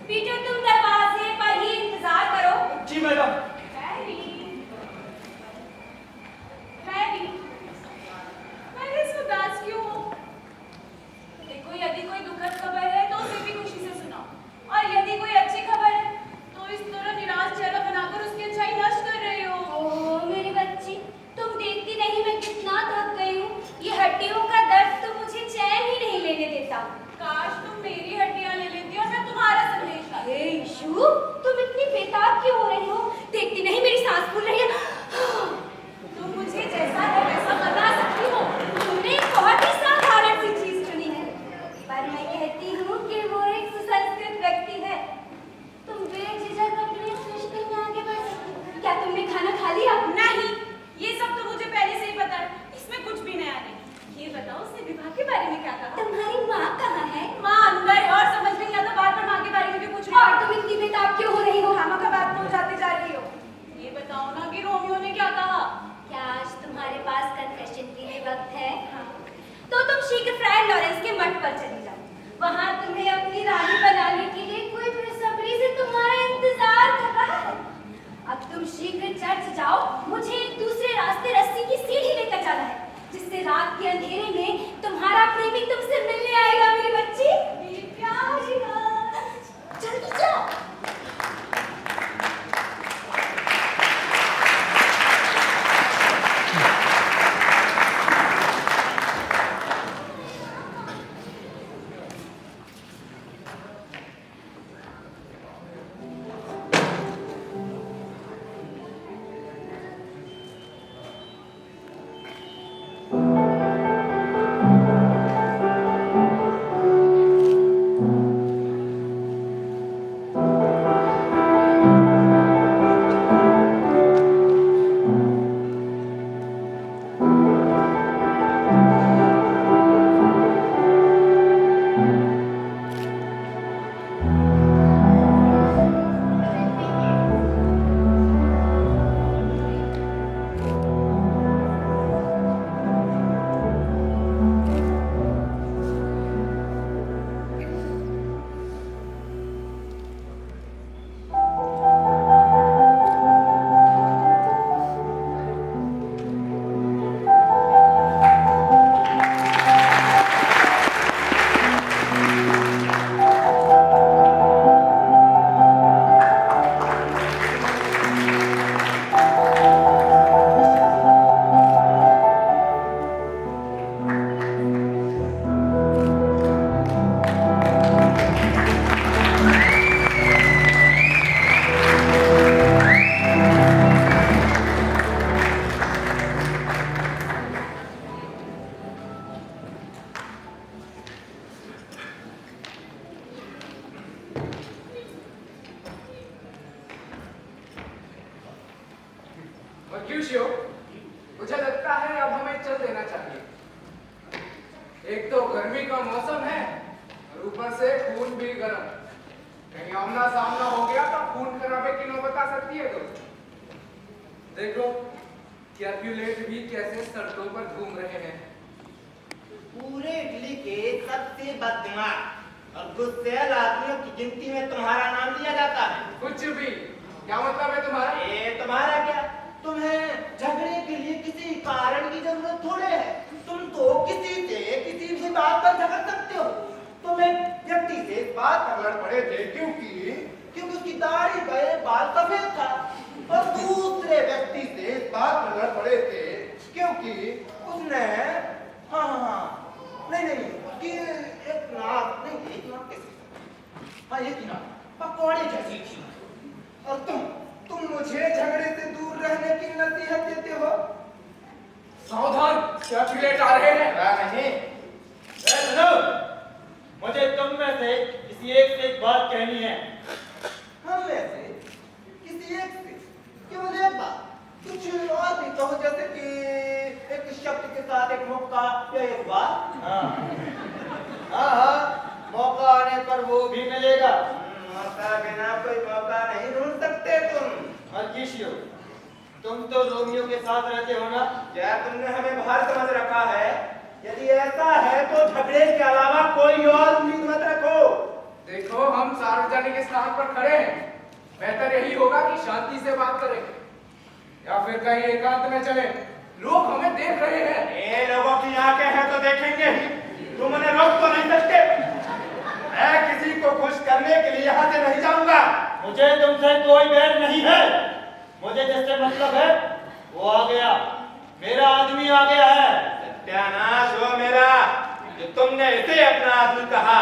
पीटर तुम दरवाजे पर ही इंतजार करो। जी मैडम। मैं इस उदास क्यों हूँ? देखो, यदि कोई दुखद खबर है तो उसे भी खुशी से सुनाओ, और यदि कोई अच्छी खबर है तो इस तरह निराश चेहरा बनाकर उसकी अच्छाई नष्ट कर रही हो। ओह मेरी बच्ची, तुम देखती नहीं मैं कितना थक गई हूँ। ये हड्डियों का दर्द तो मुझे चैन ही नहीं लेने देता। काश तुम मेरी हड्डियां ले लेती और मैं तुम्हारा संदेश लाती। हे यीशु, तुम इतनी बेताब क्यों हो रही हो? देखती नहीं मेरी सांस फूल रही है। तुम मुझे जैसा है वैसा बना सकती हो। तुमने एक बहुत ही साधारण सी चीज चुनी है, पर मैं कहती हूँ कि वो एक सुसंस्कृत व्यक्ति है। तुम बेझिझक अपनी सृष्टि में आगे बढ़ सकती हो। क्या तुमने खाना खा लिया? नहीं, ये सब तो मुझे पहले से ही पता है, इसमें कुछ भी नया नहीं। ये बताओ, उसने विवाह के बारे में क्या कहा? तुम्हारी माँ कहाँ है? माँ अंदर है, और समझ नहीं आता बार-बार माँ के बारे में क्यों पूछ रही हो? और तुम इतनी बेताब क्यों हो रही हो? मामा का बात पहुँचाते जा रही हो। ये बताओ ना कि रोमियो ने क्या कहा? क्या आज तुम्हारे पास कन्फेशन के लिए वक्त है? हाँ। तो तुम शीघ्र फ्राई लॉरेंस के मठ पर चली जाओ। वहाँ तुम्हें अपनी रानी बनाने के लिए कोई बेसब्री से तुम्हारा इंतजार कर रहा है। अब तुम शीघ्र चर्च जाओ, मुझे एक दूसरे रास्ते रस्सी की सीढ़ी लेकर जाना है, जिससे रात के अंधेरे में तुम्हारा प्रेमी तुमसे मिलने आएगा। मेरी बच्ची, मेरी प्यारी, जल्दी जाओ। मर्क्यूशियो, मुझे लगता है अब हमें चल देना चाहिए। एक तो गर्मी का मौसम है और ऊपर से खून भी गर्म। कहीं आमना सामना हो गया तो खून खराबे की नौबत आ सकती है। तो देखो कैपुलेट भी कैसे सड़कों पर घूम रहे हैं। पूरे इटली के सबसे बददिमाग और गुस्सैल आदमियों की गिनती में तुम्हारा नाम लिया जाता है। कुछ भी, क्या मतलब है तुम्हारा? तुम्हारा क्या? तुम्हें झगड़े के लिए किसी कारण की जरूरत थोड़े है। तुम तो किसी से किसी भी बात पर झगड़ सकते हो। तुम एक व्यक्ति से इस बात पर लड़ पड़े थे क्योंकि उसकी दाढ़ी का बाल सफेद था। और दूसरे व्यक्ति से इस बात में लड़ पड़े थे क्योंकि उसने नहीं कि एक नाक कैसी, हाँ एक नाक पकौड़े जैसी थी। और तुम मुझे झगड़े से दूर रहने की नसीहत देते हो। सावधान, क्या चिलेट आ रहे हैं? नहीं, मुझे तुम में से किसी एक से एक बात कहनी है। हम में से किसी एक से केवल एक बात, कुछ और भी कहो, जैसे कि एक शब्द के साथ एक मौका या एक बात। हाँ, मौका आने पर वो भी मिलेगा। मौका बिना कोई मौका नहीं ढूंढ सकते तुम। मर्किशियो, तुम तो रोमियो के साथ रहते हो ना? क्या तुमने हमें बाहर समझ रखा है? यदि ऐसा है तो झगड़े के अलावा कोई और उम्मीद मत रखो। देखो, हम सार्वजनिक स्थान पर खड़े हैं, बेहतर यही होगा कि शांति से बात करें या फिर कहीं एकांत में चले। लोग हमें देख रहे हैं। ये लोगों की आंखें हैं तो देखेंगे ही, तुम उन्हें रोक तो नहीं सकते। मैं किसी को खुश करने के लिए यहाँ से नहीं जाऊंगा। मुझे तुमसे कोई बैर नहीं है। मुझे जिससे मतलब है वो आ गया, मेरा आदमी आ गया है। सत्यानाश हो मेरा, जो तुमने इसे अपना आदमी कहा।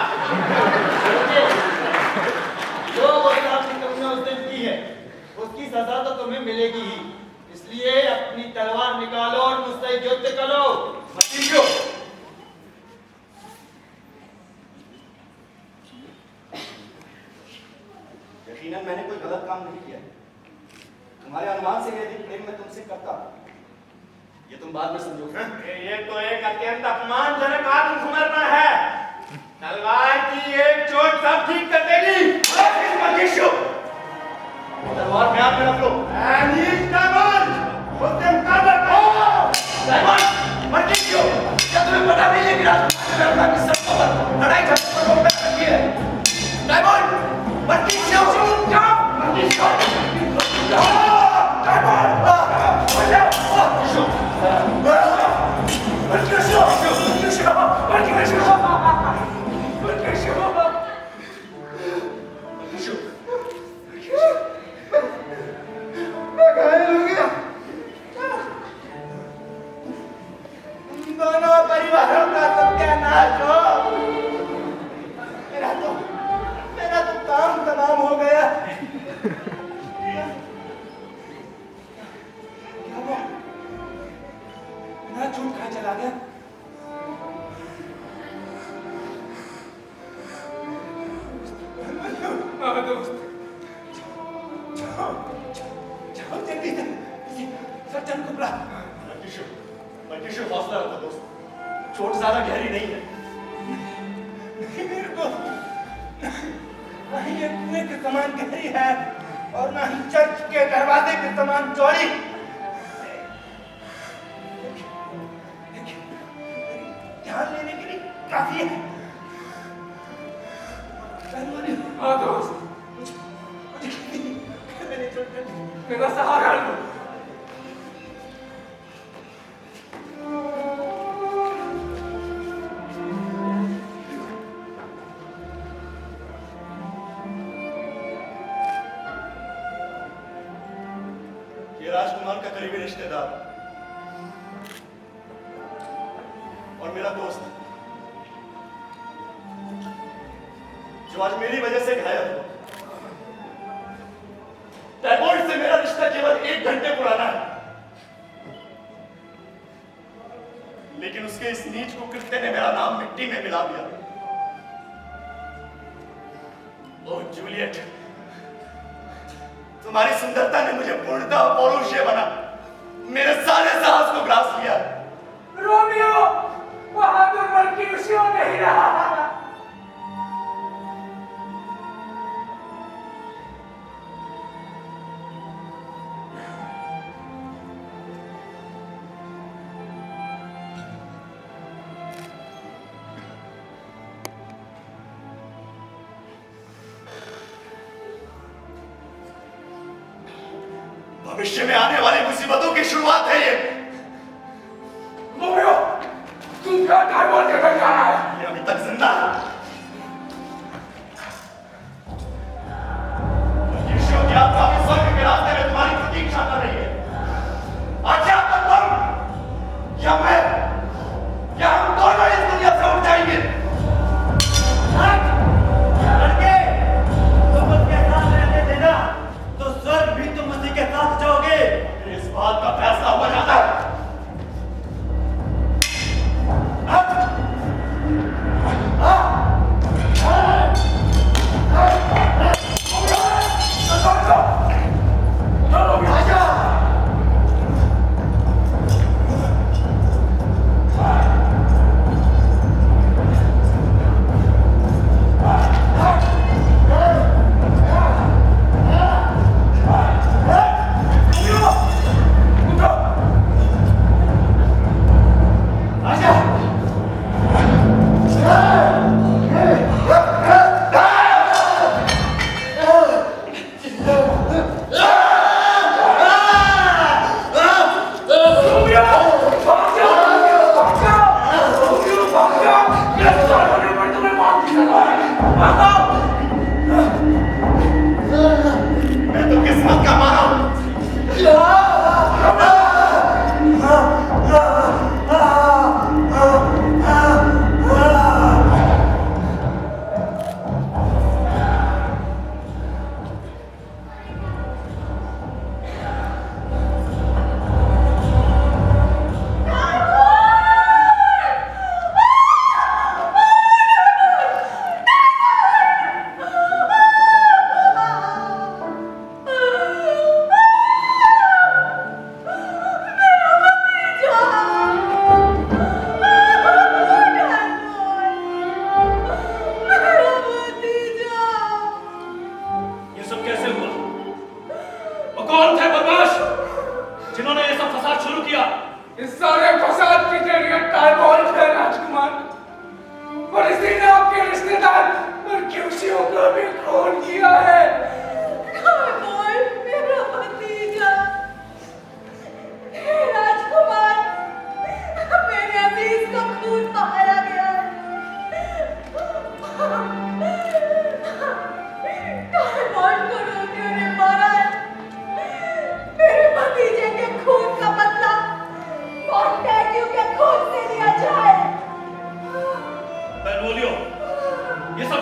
जो गुस्ताखी तुमने उस दिन की है उसकी सजा तो तुम्हें मिलेगी ही। इसलिए अपनी तलवार निकालो और मुझसे युद्ध करो। मर्किशियो, यकीनन मैंने कोई गलत काम नहीं किया। तुम्हारे अनुमान से यदि प्रेम मैं तुमसे करता, ये तुम बाद में समझो। ये तो एक अत्यंत अपमानजनक आत्मसमर्पण है। तलवार की एक चोट सब ठीक कर देगी। मर्किशियो, तलवार म्यान में रख लो। मर्किशियो, क्या तुम्हें पता नहीं है कि राजकुमार ने अपना किस्सा पर लड़ाई झगड़े पर रोक रखी है? डायमंड, मर्किशियो, जाओ, मर्किशियो, मैं घायल हो गया। दोनों परिवारों का सत्यानाश हो। मेरा तो काम तमाम हो गया। क्या हुआ? ना झूठ खा चला गया। जाओ जल्दी से सज्जन को बुला। मर्किशियो, हौसला रखो दोस्त, चोट ज्यादा गहरी नहीं है। नहीं मेरे को, ना ही ये कुएं के समान गहरी है और ना ही चर्च के दरवाजे के समान चौड़ी। ध्यान लेने के लिए काफी है। हाँ दोस्त, मैंने चोट कर दी। मेरा सहारा लो। ये राजकुमार का करीबी रिश्तेदार और मेरा दोस्त, जो आज मेरी वजह से घायल हुआ। टैगोर से मेरा रिश्ता केवल 1 घंटे पुराना है, लेकिन उसके इस नीच कुकृत्य ने मेरा नाम मिट्टी में मिला दिया। ओह जूलियट, तुम्हारी सुंदरता ने मुझे पूर्णतः पौरुषीय बना, मेरे सारे साहस को ग्रास लिया। रोमियो बहादुर मर्किशियो नहीं रहा। भविष्य में आने वाली मुसीबतों की शुरुआत है ये। रोमियो, तुम क्या डायमंड के घर जा रहा है? ये अभी तक जिंदा है। मर्किशियो की आत्मा भी स्वर्ग के रास्ते में तुम्हारी प्रतीक्षा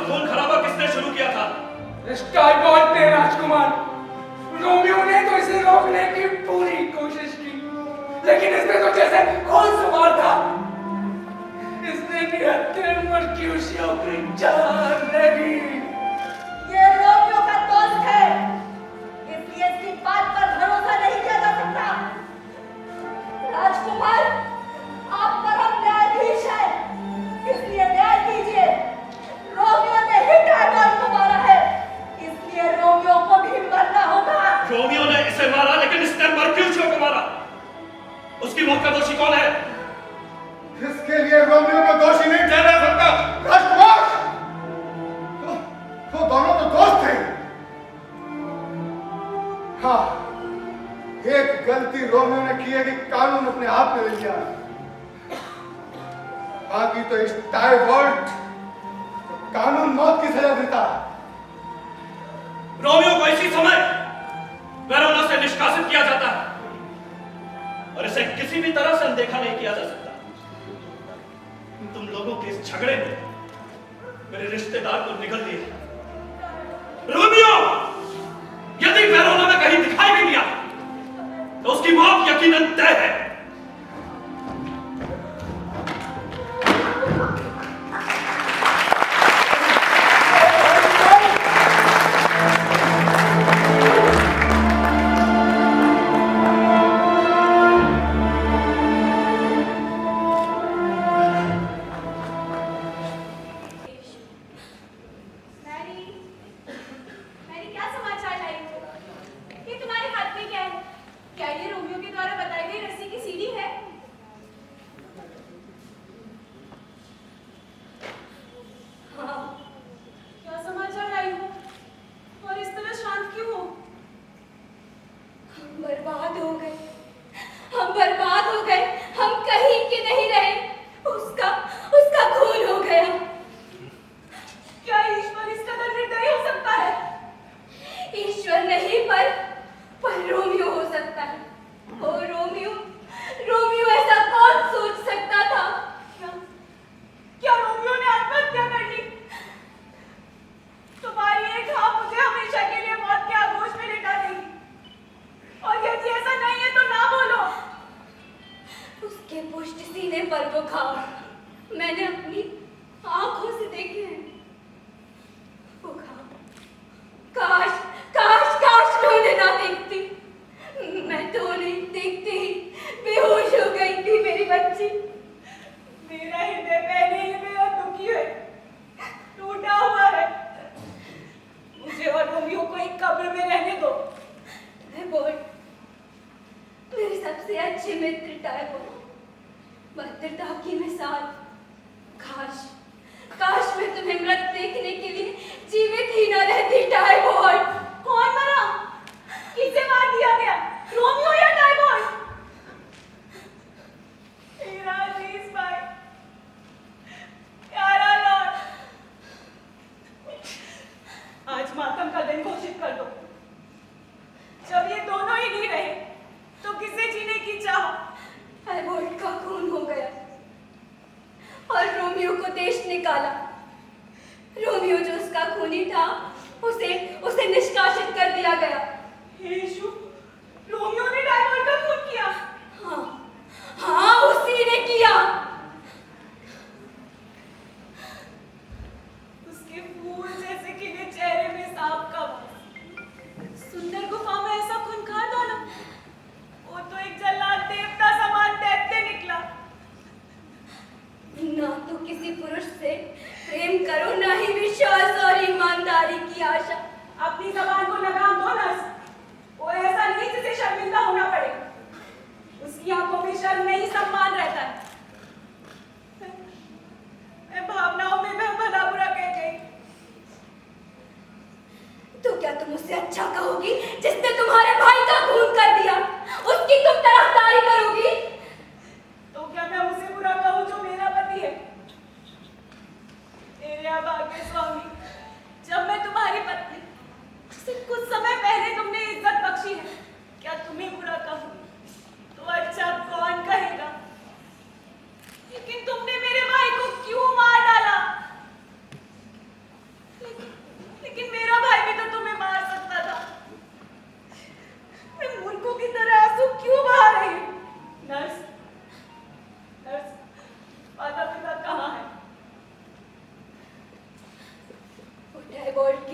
खून खराबा किसने शुरू किया था? टाइफॉइड ने राजकुमार। रोमियो ने तो इसे रोकने की पूरी कोशिश की, लेकिन इसने तो जैसे खून सवार था। इसने निहत्थे मर्क्यूशियो की जान ले ली। ये रोमियो का दोस्त है, इसलिए इसकी बात पर भरोसा नहीं किया जा सकता। राजकुमार, आप परम न्यायाधीश हैं, इसलिए न्याय कीजिए। रोमियो ने ही टाइफॉइड को मारा है, इसलिए रोमियो को भी मरना होगा। रोमियो ने इसे मारा, लेकिन इसने मर्क्यूशियो को मारा। उसकी मौत का दोषी कौन है? इसके लिए रोमियो को दोषी नहीं ठहरा सकता। राजकुमार, वो दोनों तो दोस्त थे। हाँ, एक गलती रोमियो ने की है कि कानून अपने हाथ में ले लिया। बाकी तो इस टाइफॉइड कानून मौत की सजा देता। रोमियो को इसी समय वेरोना से निष्कासित किया जाता है और इसे किसी भी तरह से अनदेखा नहीं किया जा सकता। तुम लोगों के इस झगड़े में मेरे रिश्तेदार को निगल दिया। रोमियो यदि वेरोना में कहीं दिखाई भी दिया तो उसकी मौत यकीनन तय है।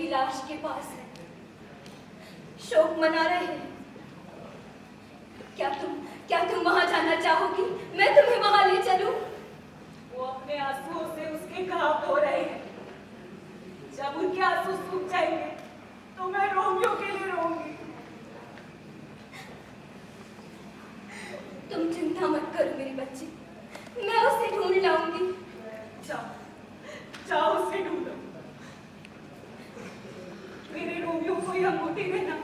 की लाश के पास है, शोक मना रहे हैं। क्या तुम वहां जाना चाहोगी? मैं तुम्हें वहां ले चलूं? वो अपने आंसुओं से उसके घाव धो रहे हैं। जब उनके आंसू सूख जाएंगे तो मैं रोमियो के लिए रोऊंगी। तुम चिंता मत करो मेरी बच्ची, मैं उसे ढूंढ लाऊंगी। जाओ उसे ढूंढो। मेरे रोमियो को यह अंगूठी देना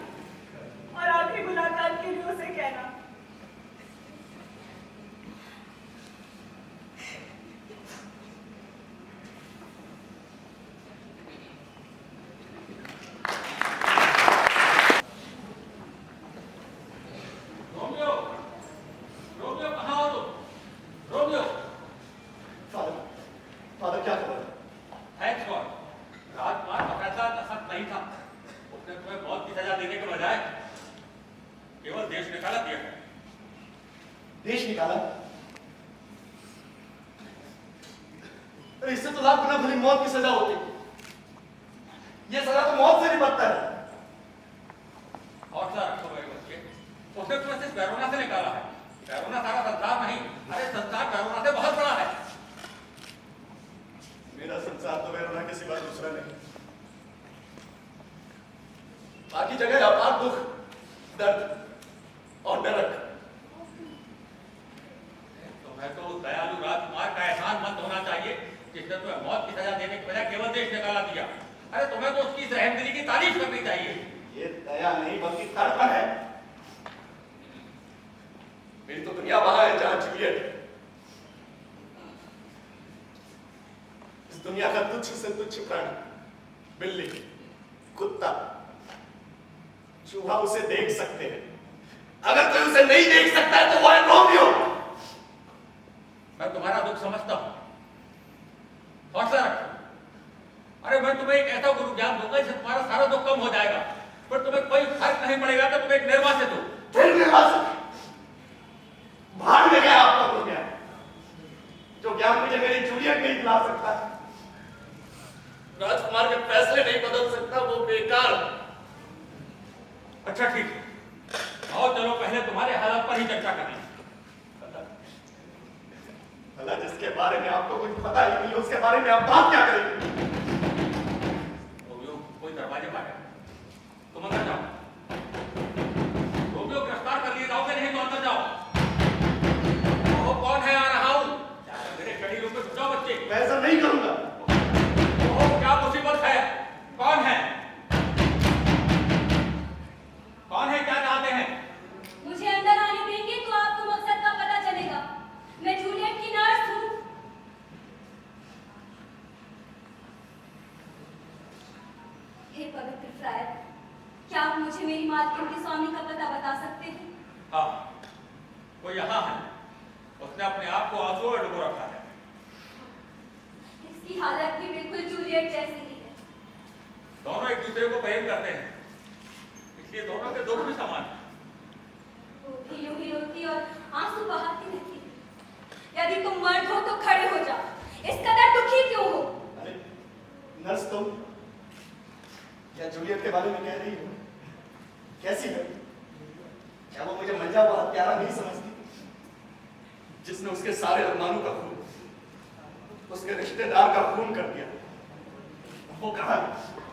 और आखिरी मुलाकात के लिए उसे कहना। फादर क्या खबर है? राजकुमार का फैसला सख्त नहीं था। उसने तुम्हें मौत की सजा देने के बजाय केवल देश निकाला दिया है। देश निकाला? इससे तो लाख गुना भली मौत की सजा होती। ये सजा तो मौत से भी बदतर है। हौसला रखो मेरे बच्चे, उसने तुम्हें सिर्फ वेरोना से निकाला है। वेरोना सारा संसार नहीं, अरे संसार वेरोना से बहुत बड़ा है। मेरा संसार तो वेरोना के सिवा दूसरा नहीं। बाकी जगह अपार दुख, दर्द और नरक। तुम्हें तो उस दयालु राजकुमार का एहसान मंद होना चाहिए जिसने तुम्हें मौत की सजा देने के बजाय केवल देश निकाला दिया। अरे तुम्हें तो उसकी इस रहमदिली की तारीफ करनी चाहिए। ये दया नहीं बल्कि तड़पन है। मेरी तो दुनिया वहां है जहां जूलियट है। इस दुनिया का तुच्छ से तुच्छ प्राणी, बिल्ली, कुत्ता, चूहा उसे देख सकते हैं। अगर कोई उसे नहीं देख सकता है तो वो है रोमियो। मैं तुम्हारा दुख समझता हूं, हौसला रखो। अरे मैं तुम्हें एक ऐसा गुरु ज्ञान दूंगा जिससे तुम्हारा सारा दुख कम हो जाएगा। पर तुम्हें कोई फर्क नहीं पड़ेगा कि तुम एक निर्वासित हो। फिर निर्वासित भाग में गया आपका गुरु ज्ञान, जो ज्ञान मुझे मेरी जूलियट नहीं दिला सकता। राजकुमार के फैसले नहीं बदल सकता, वो बेकार। अच्छा ठीक है, आओ चलो पहले तुम्हारे हालात पर ही चर्चा करें। भला जिसके बारे में आपको कुछ पता ही नहीं उसके बारे में आप बात क्या करेंगे? रोमियो कोई दरवाजे पर है, तुम अंदर जाओ। रोमियो गिरफ्तार कर लिए जाओगे नहीं तो अंदर जाओ। वो कौन है? आ रहा हूं। मेरे स्टडी रूम में घुस जाओ बच्चे। मैं ऐसा नहीं करूंगा। ओह क्या मुसीबत है? कौन है? कौन है? क्या चाहते हैं? मुझे अंदर आने देंगे तो आपको मकसद का पता चलेगा। मैं जूलियट की नर्स हूँ। हे पवित्र फ्रायर, क्या आप मुझे मेरी मालकिन के स्वामी का पता बता सकते हैं? हाँ, वो यहाँ है। उसने अपने आप को आंसू में डुबो रखा है। इसकी हालत भी बिल्कुल जूलियट जैसी ही है। दोनों एक दूसरे को प्रेम करते हैं, इसलिए दोनों के दुख भी समान हैं। वो भी यूं ही रोती और आंसू बहाती रहती है। यदि तुम मर्द हो तो खड़े हो जाओ, इस कदर दुखी क्यों हो? अरे नर्स, तुम क्या जूलियट के बारे में कह रही हो? कैसी है? क्या वो मुझे मंजा हुआ प्यारा नहीं समझती, जिसने उसके सारे अरमानों का खून, उसके रिश्तेदार का खून कर दिया? वो कहां,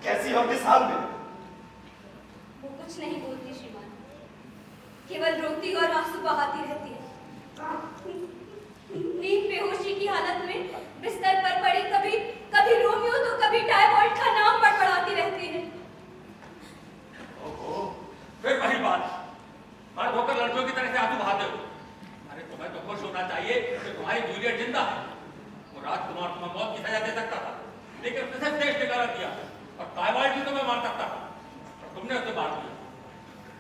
कैसी और किस हाल में? वो कुछ नहीं बोलती श्रीमान, केवल रोती और आंसू बहाती रहती है। नींद बेहोशी की हालत में बिस्तर पर पड़ी कभी रोमियो तो कभी टाइफॉइड का नाम बड़बड़ाती रहती है। ओहो, फिर वही बात, मर्द होकर लड़कियों की तरह से आंसू बहाते हो। अरे तुम्हें तो खुश होना चाहिए कि तुम्हारी जूलियट जिंदा है। वो राजकुमार तुम्हें मौत की सजा दे सकता था, लेकिन उसने सिर्फ देश निकाला दिया, और टाइफॉइड भी तुम्हें मार सकता था, और तुमने उसे मार दिया।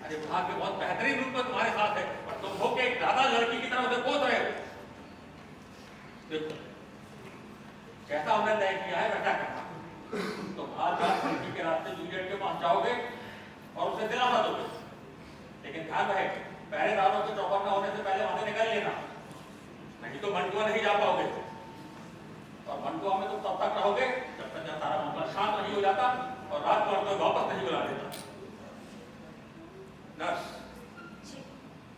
अरे भाग्य बहुत बेहतरीन रूप में तुम्हारे साथ है, और तुम हो के एक दादा लड़की की तरह उसे कोस रहे हो। देखो, जैसा उन्हें तय किया है वैसा करना। तुम आज लड़की के रास्ते जूलियट के पास जाओगे और उसे दिलासा दोगे, लेकिन ध्यान रहे पहरेदारों के चौपर में होने से पहले वहां से निकल लेना, नहीं तो मंटुआ नहीं जा पाओगे। और मंटुआ में तुम तब तक रहोगे जब तक यह सारा मामला शांत नहीं हो जाता और रात को तो वापस नहीं बुला देता। नर्स,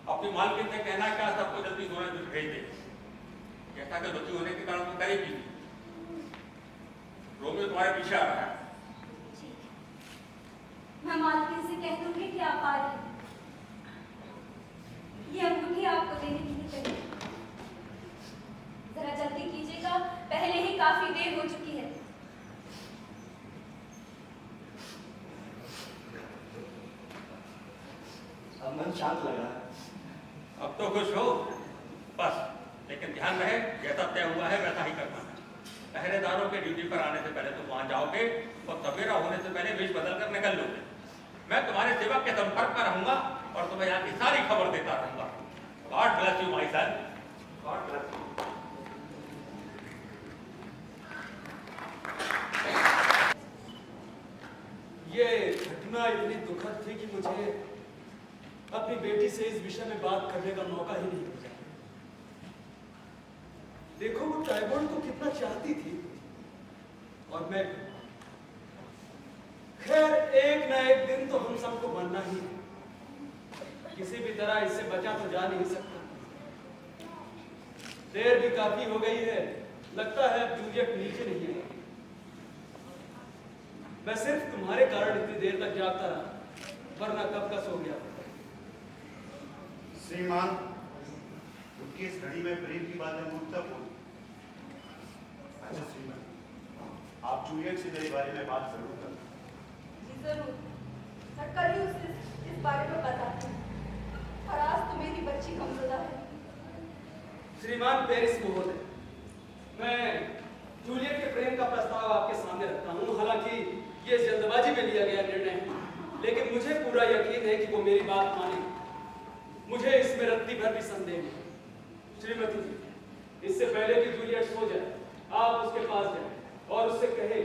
अपनी मालकिन से कहना क्या सबको जल्दी सोने भेज दे। जैसा कि दुखी होने के कारण वो करेगी। रोमियो तुम्हारे पीछे आ रहा है। मैं मालकिन से कह दूंगी कि आप आ रहे हैं। ये अंगूठी आपको देने की ही कही। जरा जल्दी कीजिएगा, पहले ही काफी देर हो चुकी है। अब मन शांत लग रहा है। अब तो खुश हो बस, लेकिन ध्यान रहे जैसा तय हुआ है वैसा ही करना है। पहरेदारों के ड्यूटी पर आने से पहले तुम वहां जाओगे और सवेरा होने से पहले वेश बदल कर निकल लोगे। मैं तुम्हारे सेवक के संपर्क में रहूंगा और तुम्हें यहाँ की सारी खबर देता रहूंगा। God bless you my son, God bless you. ये घटना इतनी दुखद थी कि मुझे अपनी बेटी से इस विषय में बात करने का मौका ही नहीं मिला। देखो वो टाइबॉन्ड को कितना चाहती थी और मैं, खैर एक ना एक दिन तो हम सबको बनना ही है। किसी भी तरह इससे बचा तो जा नहीं सकता। देर भी काफी हो गई है, लगता है अब जूलियट नीचे नहीं है। मैं सिर्फ तुम्हारे कारण इतनी देर तक जागता रहा, वरना कब का सो गया। श्रीमान, उनकी इस घड़ी में प्रेम की बातें महत्वपूर्ण। अच्छा श्रीमान, आप जूलियट से मेरे बारे में बात जरूर करें। जी जरूर, मैं कल ही उसे इस बारे में बताती हूँ। और आज तो मेरी बच्ची कमजोदा है। श्रीमान पेरिस महोदय, मैं जूलियट के प्रेम का प्रस्ताव आपके सामने रखता हूँ। हालांकि ये जल्दबाजी में लिया गया निर्णय है, लेकिन मुझे पूरा यकीन है कि वो मेरी बात मानेगी। मुझे इसमें रत्ती भर भी संदेह नहीं। श्रीमती जी, इससे पहले कि जूलियट सो जाए, आप उसके पास जाएं और उससे कहें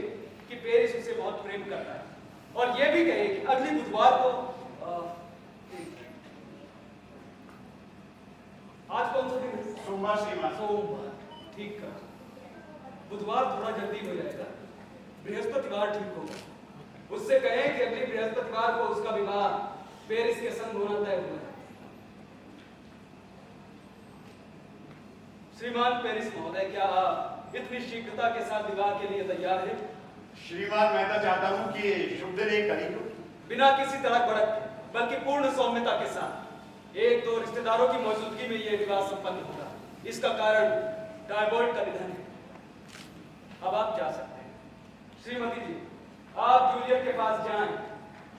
कि पेरिस उसे बहुत प्रेम करता है, और ये भी कहें कि अगली बुधवार को आज कौन सा दिन है? सोमवार श्रीमान। सोमवार, ठीक है। बुधवार थोड़ा जल्दी हो जाएगा, बृहस्पतिवार ठीक होगा। उससे कहें कि अगली बृहस्पतिवार को उसका विवाह पेरिस के संग होना तय हुआ है। श्रीमान पेरिस महोदय, क्या आप इतनी शीघ्रता के साथ विवाह के लिए तैयार हैं? श्रीमान, मैं तो चाहता हूँ कि शुभ दिन एक तारीख को बिना किसी तरह भड़क के, बल्कि पूर्ण सौम्यता के साथ एक दो रिश्तेदारों की मौजूदगी में यह विवाह संपन्न होगा। इसका कारण टाइबॉन्ड का निधन है। अब आप जा सकते हैं। श्रीमती जी, आप जूलियट के पास जाएं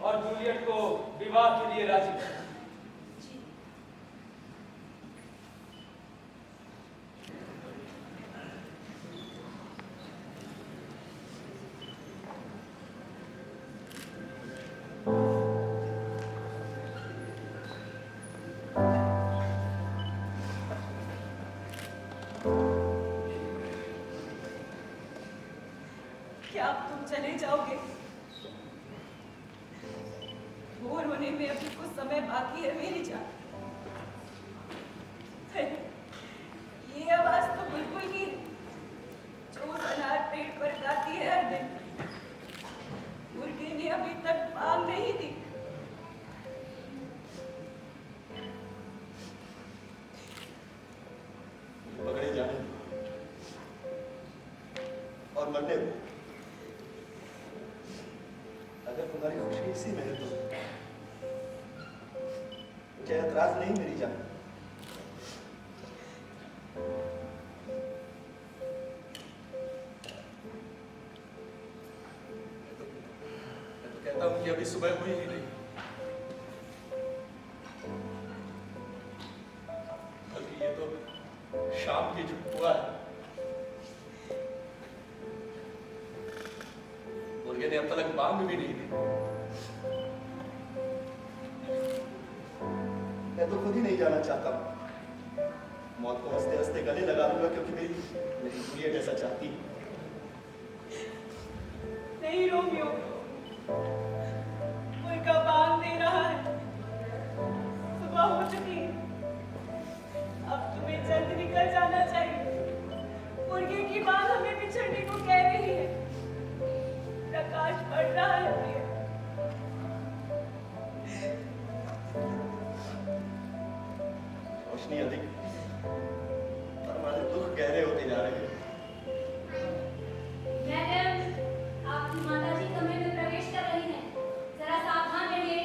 और जूलियट को विवाह के लिए राजी करें। क्या अब तुम चले जाओगे? भोर होने में अभी कुछ समय बाकी है मेरी जान। ये आवाज तो बिल्कुल ही जो अनार पेट पर गाती है हर दिन। मुर्गे ने अभी तक बांग नहीं दी। पकड़े जाने और मरने दो। अगर तुम्हारी खुशी इसी में है तो मुझे ऐतराज नहीं मेरी जान। मैं तो कहता हूं कि अभी सुबह हुई ही नहीं, बल्कि ये तो शाम की जो हुआ है। मुर्गे ने अब तक बांग भी नहीं दी। मैं तो खुद ही नहीं जाना चाहता हूं। मौत को हंसते हंसते गले लगा लूंगा, क्योंकि मेरी जूलियट ऐसा चाहती है। नहीं रोमियो, मुर्गा बांग दे रहा है। सुबह हो चुकी है, अब तुम्हें जल्द निकल जाना चाहिए। मुर्गे की बात हमें बिछड़ने को कह रही है। जितनी अधिक और हमारे दुख गहरे होते जा रहे हैं। मैडम, आपकी माताजी कमरे में प्रवेश कर रही हैं। जरा सावधान रहिए।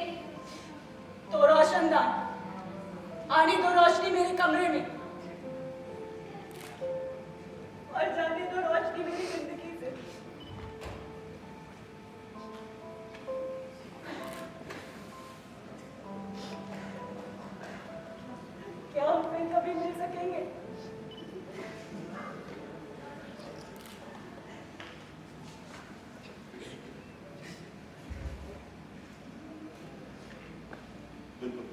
तो रोशनदान, आने दो रोशनी मेरे कमरे में, और जाने दो रोशनी मेरी जिंदगी से। क्या हम फिर कभी मिल सकेंगे? बिल्कुल।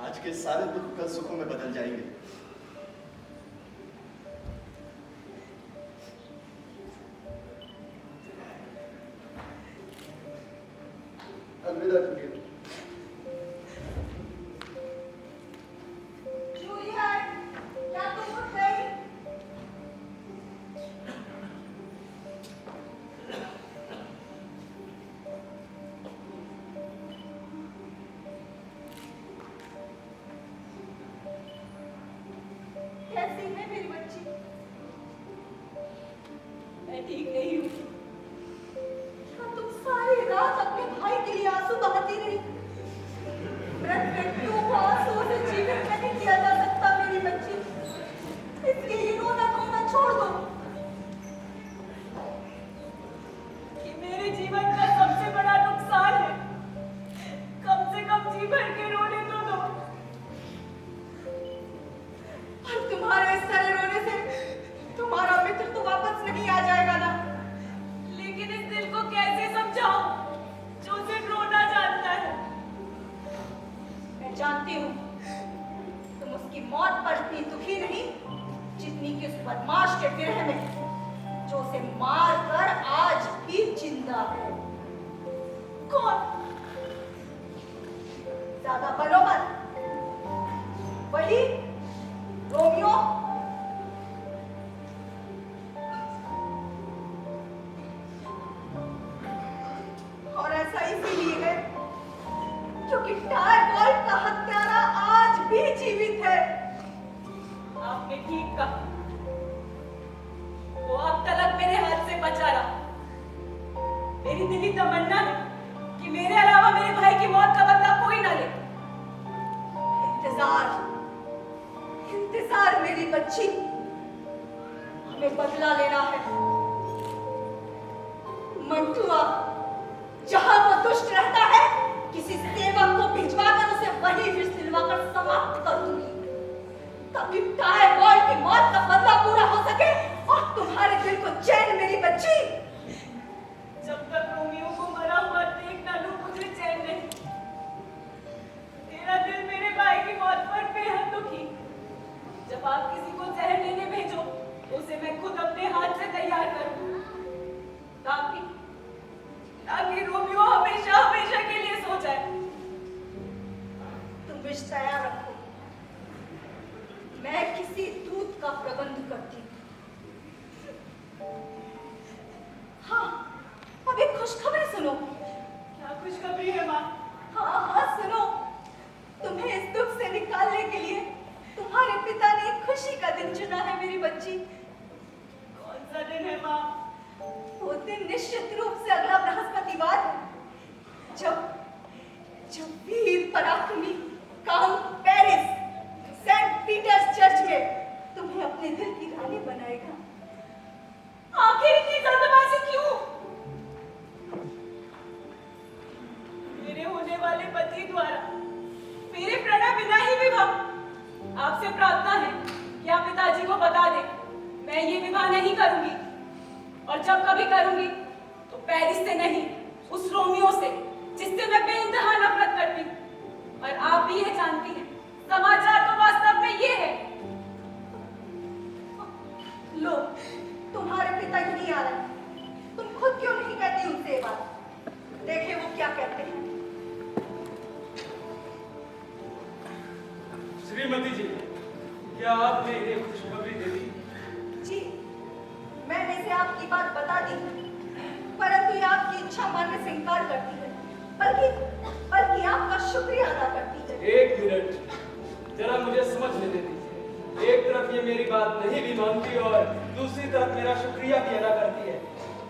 आज के सारे दुख कल सुखों में बदल जाएंगे। अलविदा जूलियट। जूलियट, क्या तुम उठ गई? कैसी है मेरी बच्ची? मैं ठीक नहीं हूँ। क्या तुम सारी रात अपने भाई के लिए आंसू बहाती रही? मृत्यु को आंसुओं से जीवित नहीं किया जा सकता मेरी बच्ची, इसलिए ये रोना धोना छोड़ दो। ये मेरे जीवन का सबसे बड़ा नुकसान है। कम से कम जी भर के रोने तो दो। और तुम्हारे इस तरह रोने से तुम्हारा मित्र तो वापस नहीं आ जाएगा ना? लेकिन इस दिल को कैसे समझाऊं जो सिर्फ रोना जानता है? मैं जानती हूँ तुम उसकी मौत पर इतनी दुखी नहीं जितनी कि उस बदमाश के विरह में जो उसे मार कर आज भी जिंदा है। कौन? ज्यादा बोलो मत। वही रोमियो। और ऐसा इसीलिए है क्योंकि टायरबॉल्ट का हत्यारा आज भी जीवित है। आपने ठीक कहा, वो अब तक मेरे हाथ से बचा रहा। मेरी दिली तमन्ना है कि मेरे अलावा मेरे भाई की मौत का बदला कोई ना ले। इंतजार इंतजार मेरी बच्ची, हमें बदला लेना है। मंटुआ जहां वो दुष्ट रहता है, किसी सेवक को भिजवाकर उसे वहीं विष दिलवाकर समाप्त कर दूंगी, ताकि टायरबॉल्ट की मौत का बदला पूरा हो सके और तुम्हारे दिल को चैन मेरी बच्ची। जब तक रोमियो को मरा हुआ देख ना लूं मुझे चैन नहीं। मेरा दिल मेरे भाई की मौत पर बेहद दुखी। जब आप किसी को जहर लेने भेजो तो उसे मैं खुद अपने हाथ से तैयार करूं, ताकि रोमियो हमेशा हमेशा के लिए सो जाए। तुम विष तैयार रखो, मैं किसी दूत का प्रबंध करती हूँ। हाँ, अब एक खुशखबरी सुनो। क्या खुशखबरी है माँ? हाँ सुनो। तुम्हें इस दुख से निकालने के लिए तुम्हारे पिता ने एक खुशी का दिन चुना है मेरी बच्ची। कौन सा दिन है माँ? वो दिन निश्चित रूप से अगला बृहस्पतिवार है, जब वीर पराक्रमी Count Paris Saint Peter's church में तुम्हें अपने दिल की रानी बनाएगा। आखिर इतनी जल्दबाजी क्यों? मेरे होने वाले पति द्वारा मेरे प्रणय बिना ही विवाह। आपसे प्रार्थना है कि आप पिताजी को बता दें मैं ये विवाह नहीं करूंगी, और जब कभी करूंगी तो पेरिस से नहीं, उस रोमियो से जिससे मैं बेइंतहा नफरत करती हूँ। और आप भी ये जानती हैं, समाचार तो वास्तव में ये है। लो, तुम्हारे पिता यहीं आ रहे हैं। तुम खुद क्यों नहीं कहती उनसे ये बात? देखे वो क्या कहते हैं। श्रीमती जी, क्या आपने इन्हें खुशखबरी दे दी? जी, मैंने इसे आपकी बात बता दी, परंतु ये आपकी इच्छा मानने से इनकार करती है। बल्कि आपका शुक्रिया अदा करती है। एक मिनट, जरा मुझे समझ लेने दीजिए। एक तरफ ये मेरी बात नहीं भी मानती और दूसरी तरफ मेरा शुक्रिया भी अदा करती है।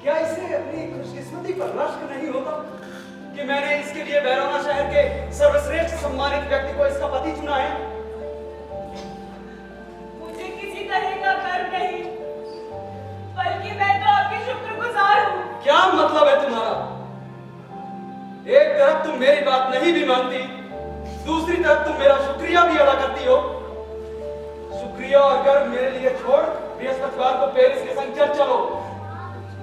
क्या इसे अपनी खुशकिस्मती पर रश्क नहीं होता कि मैंने इसके लिए बैरोना शहर के सर्वश्रेष्ठ सम्मानित व्यक्ति को इसका पति चुना है? मुझे किसी तरह का गर्व नहीं, बल्कि मैं तो आपकी शुक्रगुजार हूँ। क्या मतलब है तुम्हारा? एक तरफ तुम मेरी बात नहीं भी मानती, दूसरी तरफ तुम मेरा शुक्रिया भी अदा करती हो। शुक्रिया और गर्व मेरे लिए छोड़ बृहस्पतिवार को पेरिस के संग चल चलो,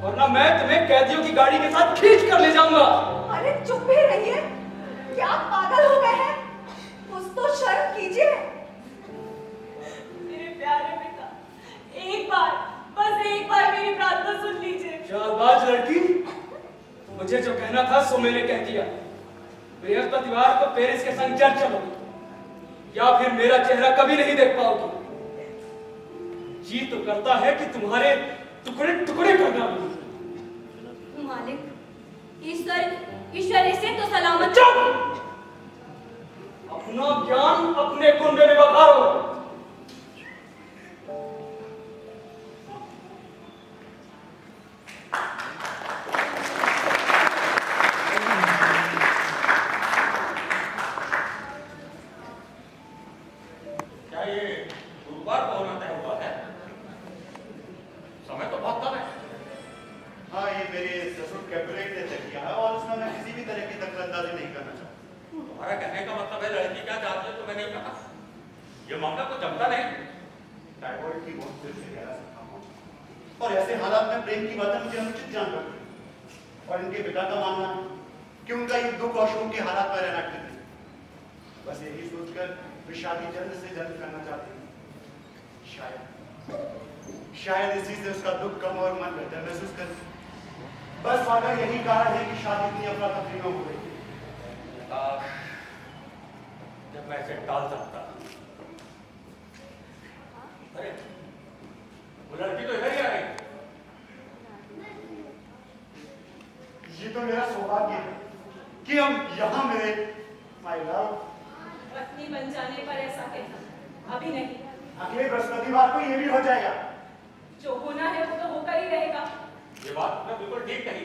वरना मैं तुम्हें कैदियों की गाड़ी के साथ खींच कर ले जाऊंगा। अरे चुप ही रहिए, क्या आप पागल हो गए हैं? कुछ तो शर्म कीजिए। मेरे प्यारे पिता, एक बार, बस एक बार मेरी प्रार्थना सुन लीजिए। शाबाश लड़की, मुझे जो कहना था सो मैंने कह दिया। बृहस्पतिवार को पेरिस के संग चल चलो, या फिर मेरा चेहरा कभी नहीं देख पाओगी। जी तो करता है कि तुम्हारे टुकड़े टुकड़े कर डालूं। मालिक, ईश्वर इसे तो सलामत। चुप! अपना ज्ञान अपने कुंडे में बखारो। क्या ये गुरुवार को होना तय हुआ है? समय तो बहुत कम है। हाँ, ये मेरे ससुर कैपुलेट ने तय किया है और उसमें मैं किसी भी तरह की दखलंदाजी नहीं करना चाहता। तुम्हारा कहने का मतलब है लड़की क्या चाहती है तुम्हें नहीं पता? ये मामला तो जमता नहीं। टाइफॉइड की बहुत देर से कह सकता हूँ, और ऐसे हालात में प्रेम की बातें मुझे अनुचित जान पड़ती है। और इनके पिता का मानना है कि उनका ये दुख और शोक के हालात में रहना ठीक है। बस यही सोचकर वे शादी जल्द से जल्द करना चाहते हैं। शायद इसी से उसका दुख कम और मन बेहतर महसूस करे। बस वादा यही कारण है कि शादी इतनी अफरा तफरी में हो गई। काश जब मैं इसे टाल सकता। अरे वो लड़की तो इधर ही आ रही। ये तो मेरा सौभाग्य है कि हम यहाँ मिले। माय लव, पत्नी बन जाने पर ऐसा कहना, अभी नहीं। अगले बृहस्पतिवार को ये भी हो जाएगा। जो होना है वो तो होकर ही रहेगा। ये बात तुमने बिल्कुल ठीक कही।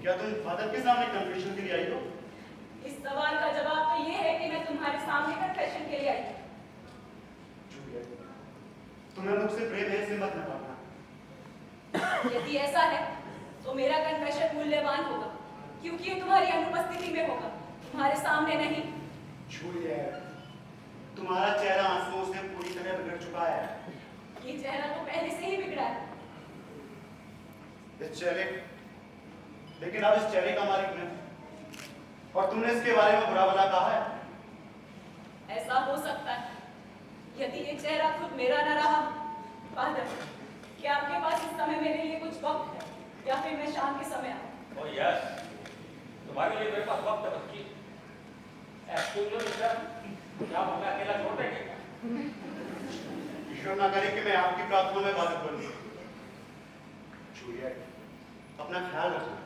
क्या तुम फादर के सामने कन्फेशन के लिए आई हो? इस सवाल का जवाब तो ये है कि मैं तुम्हारे सामने कन्फेशन के लिए आई हूँ। तुम्हें मुझसे प्रेम है, इसे मत नकारना। यदि ऐसा है तो मेरा कन्फेशन मूल्यवान होगा, क्योंकि ये तुम्हारी अनुपस्थिति में होगा, तुम्हारे सामने नहीं। जूलियट, तुम्हारा चेहरा आंसुओं से पूरी तरह बिगड़ चुका है। ये चेहरा तो पहले से ही बिगड़ा है। इस चेहरे, लेकिन अब इस चेहरे का मालिक मैं, और तुमने इसके बारे में बुरा भला कहा है। ऐसा हो सकता है यदि ये चेहरा खुद मेरा न रहा। फादर, क्या आपके पास इस समय मेरे लिए कुछ वक्त है, या फिर मैं शाम के समय आऊँ? ओह यस, तुम्हारे लिए मेरे पास वक्त है बच्ची। क्या मैं अकेला छोड़ देंगे? ईश्वर ना करे कि मैं आपकी प्रार्थना में बाधित बनूं। जूलियट, अपना ख्याल रखना।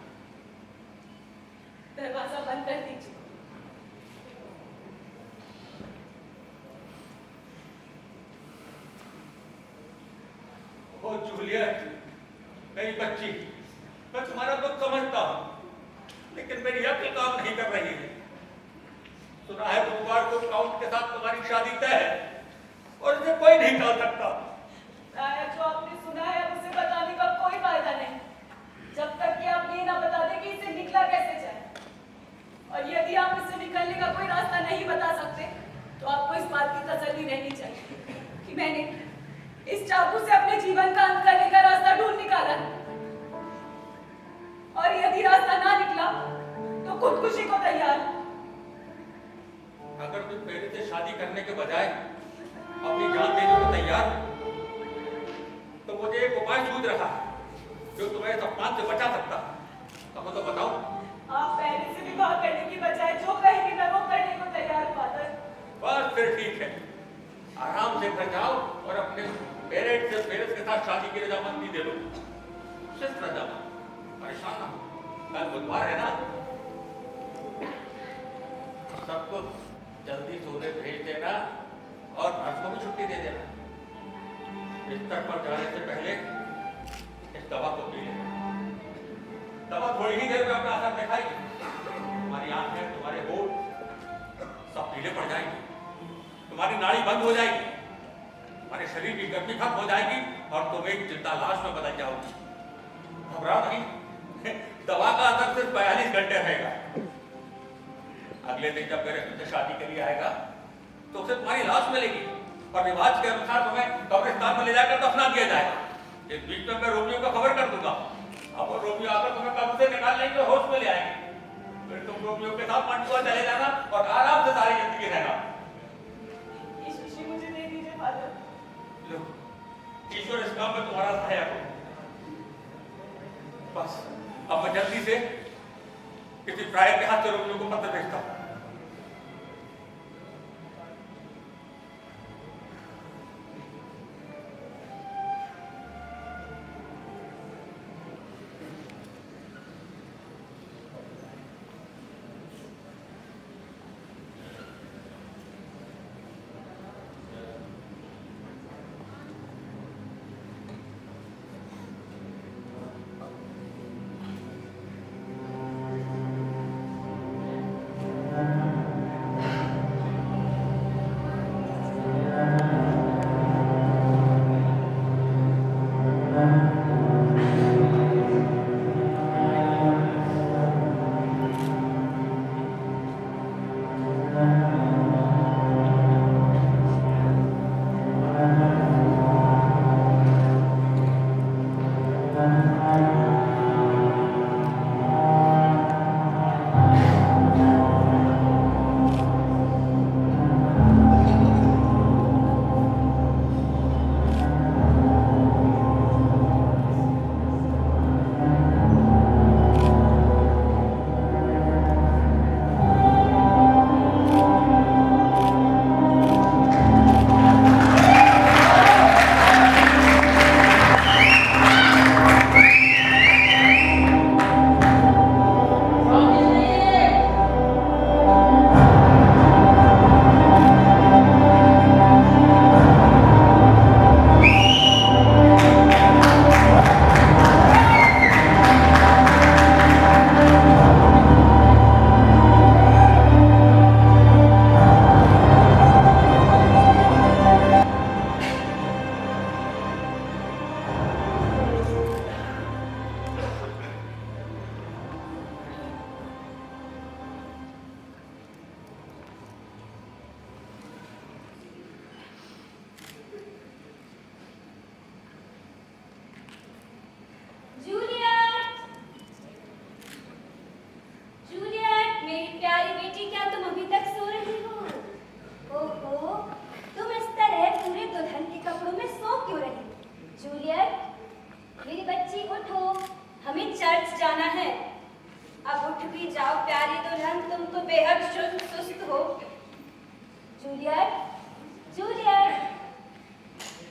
दरवाजा बंद कर दीजिए। ओ जूलियट, मेरी बच्ची, मैं तुम्हारा दुख समझता हूँ, लेकिन मेरी अक्ल काम नहीं कर रही है। सुना है बुधवार को काउंट के साथ तुम्हारी शादी तय है और इसे कोई नहीं टाल सकता। जो आपने सुना है उसे बताने का कोई फायदा नहीं, जब तक कि आप ये ना बता दें कि इसे निकला कैसे जाए। और यदि आप इससे निकलने का कोई रास्ता नहीं बता सकते तो आपको इस बात की तसल्ली रहनी चाहिए कि मैंने इस चाकू से अपने जीवन का अंत करने का रास्ता ढूंढ निकाला है। और यदि रास्ता ना निकला तो खुदकुशी को तैयार। अगर तुम मेरे से शादी करने के बजाय अपनी जान देने को तैयार हो, तो मुझे एक उपाय सूझ रहा है जो तुम्हें इस अपमान से बचा सकता है। तो मुझे बताओ। आप पहले से विवाह करने की बजाय जो कहेंगे मैं वो करने को तैयार हूं फादर। बस फिर ठीक है, आराम से घर जाओ और अपने पेरेंट्स से पेरेंट्स के साथ शादी की रजामंदी दे लो। सिर्फ रजामंदी, परेशान ना हो। कल बुधवार है ना, सबको जल्दी सोने भेज देना और नर्स को भी छुट्टी दे देना। बिस्तर पर जाने से पहले इस दवा को पी लेना। दवा थोड़ी ही देर में अपना असर दिखाएगी। तुम्हारी आंखें, तुम्हारे होठ सब पीले पड़ जाएंगे, तुम्हारी नाड़ी बंद हो जाएगी, तुम्हारे शरीर की गर्मी खत्म हो जाएगी और तुम एक जिंदा लाश में बदल जाओगी। घबराओ नहीं, दवा का असर सिर्फ 42 घंटे रहेगा। अगले दिन जब मेरे तुमसे शादी के लिए आएगा तो उसे तुम्हारी लाश मिलेगी और रिवाज के अनुसार तुम्हें कब्रिस्तान में ले जाकर दफना किया जाएगा। इस बीच में मैं रोमियो को खबर कर दूंगा। अब वो रोमियो आकर तुम्हें कब्र से निकाल लेंगे, होश में ले आएंगे। फिर तुम रोमियो के साथ मंटुआ चले जाना और आराम से सारी जिंदगी रहना। ये शीशी मुझे दे दीजिए फादर। लो, ईश्वर इस काम में तुम्हारा सहायक हो। बस अब मैं जल्दी से किसी फ्रायर के हाथ से रोमियो को पत्र भेजता हूँ।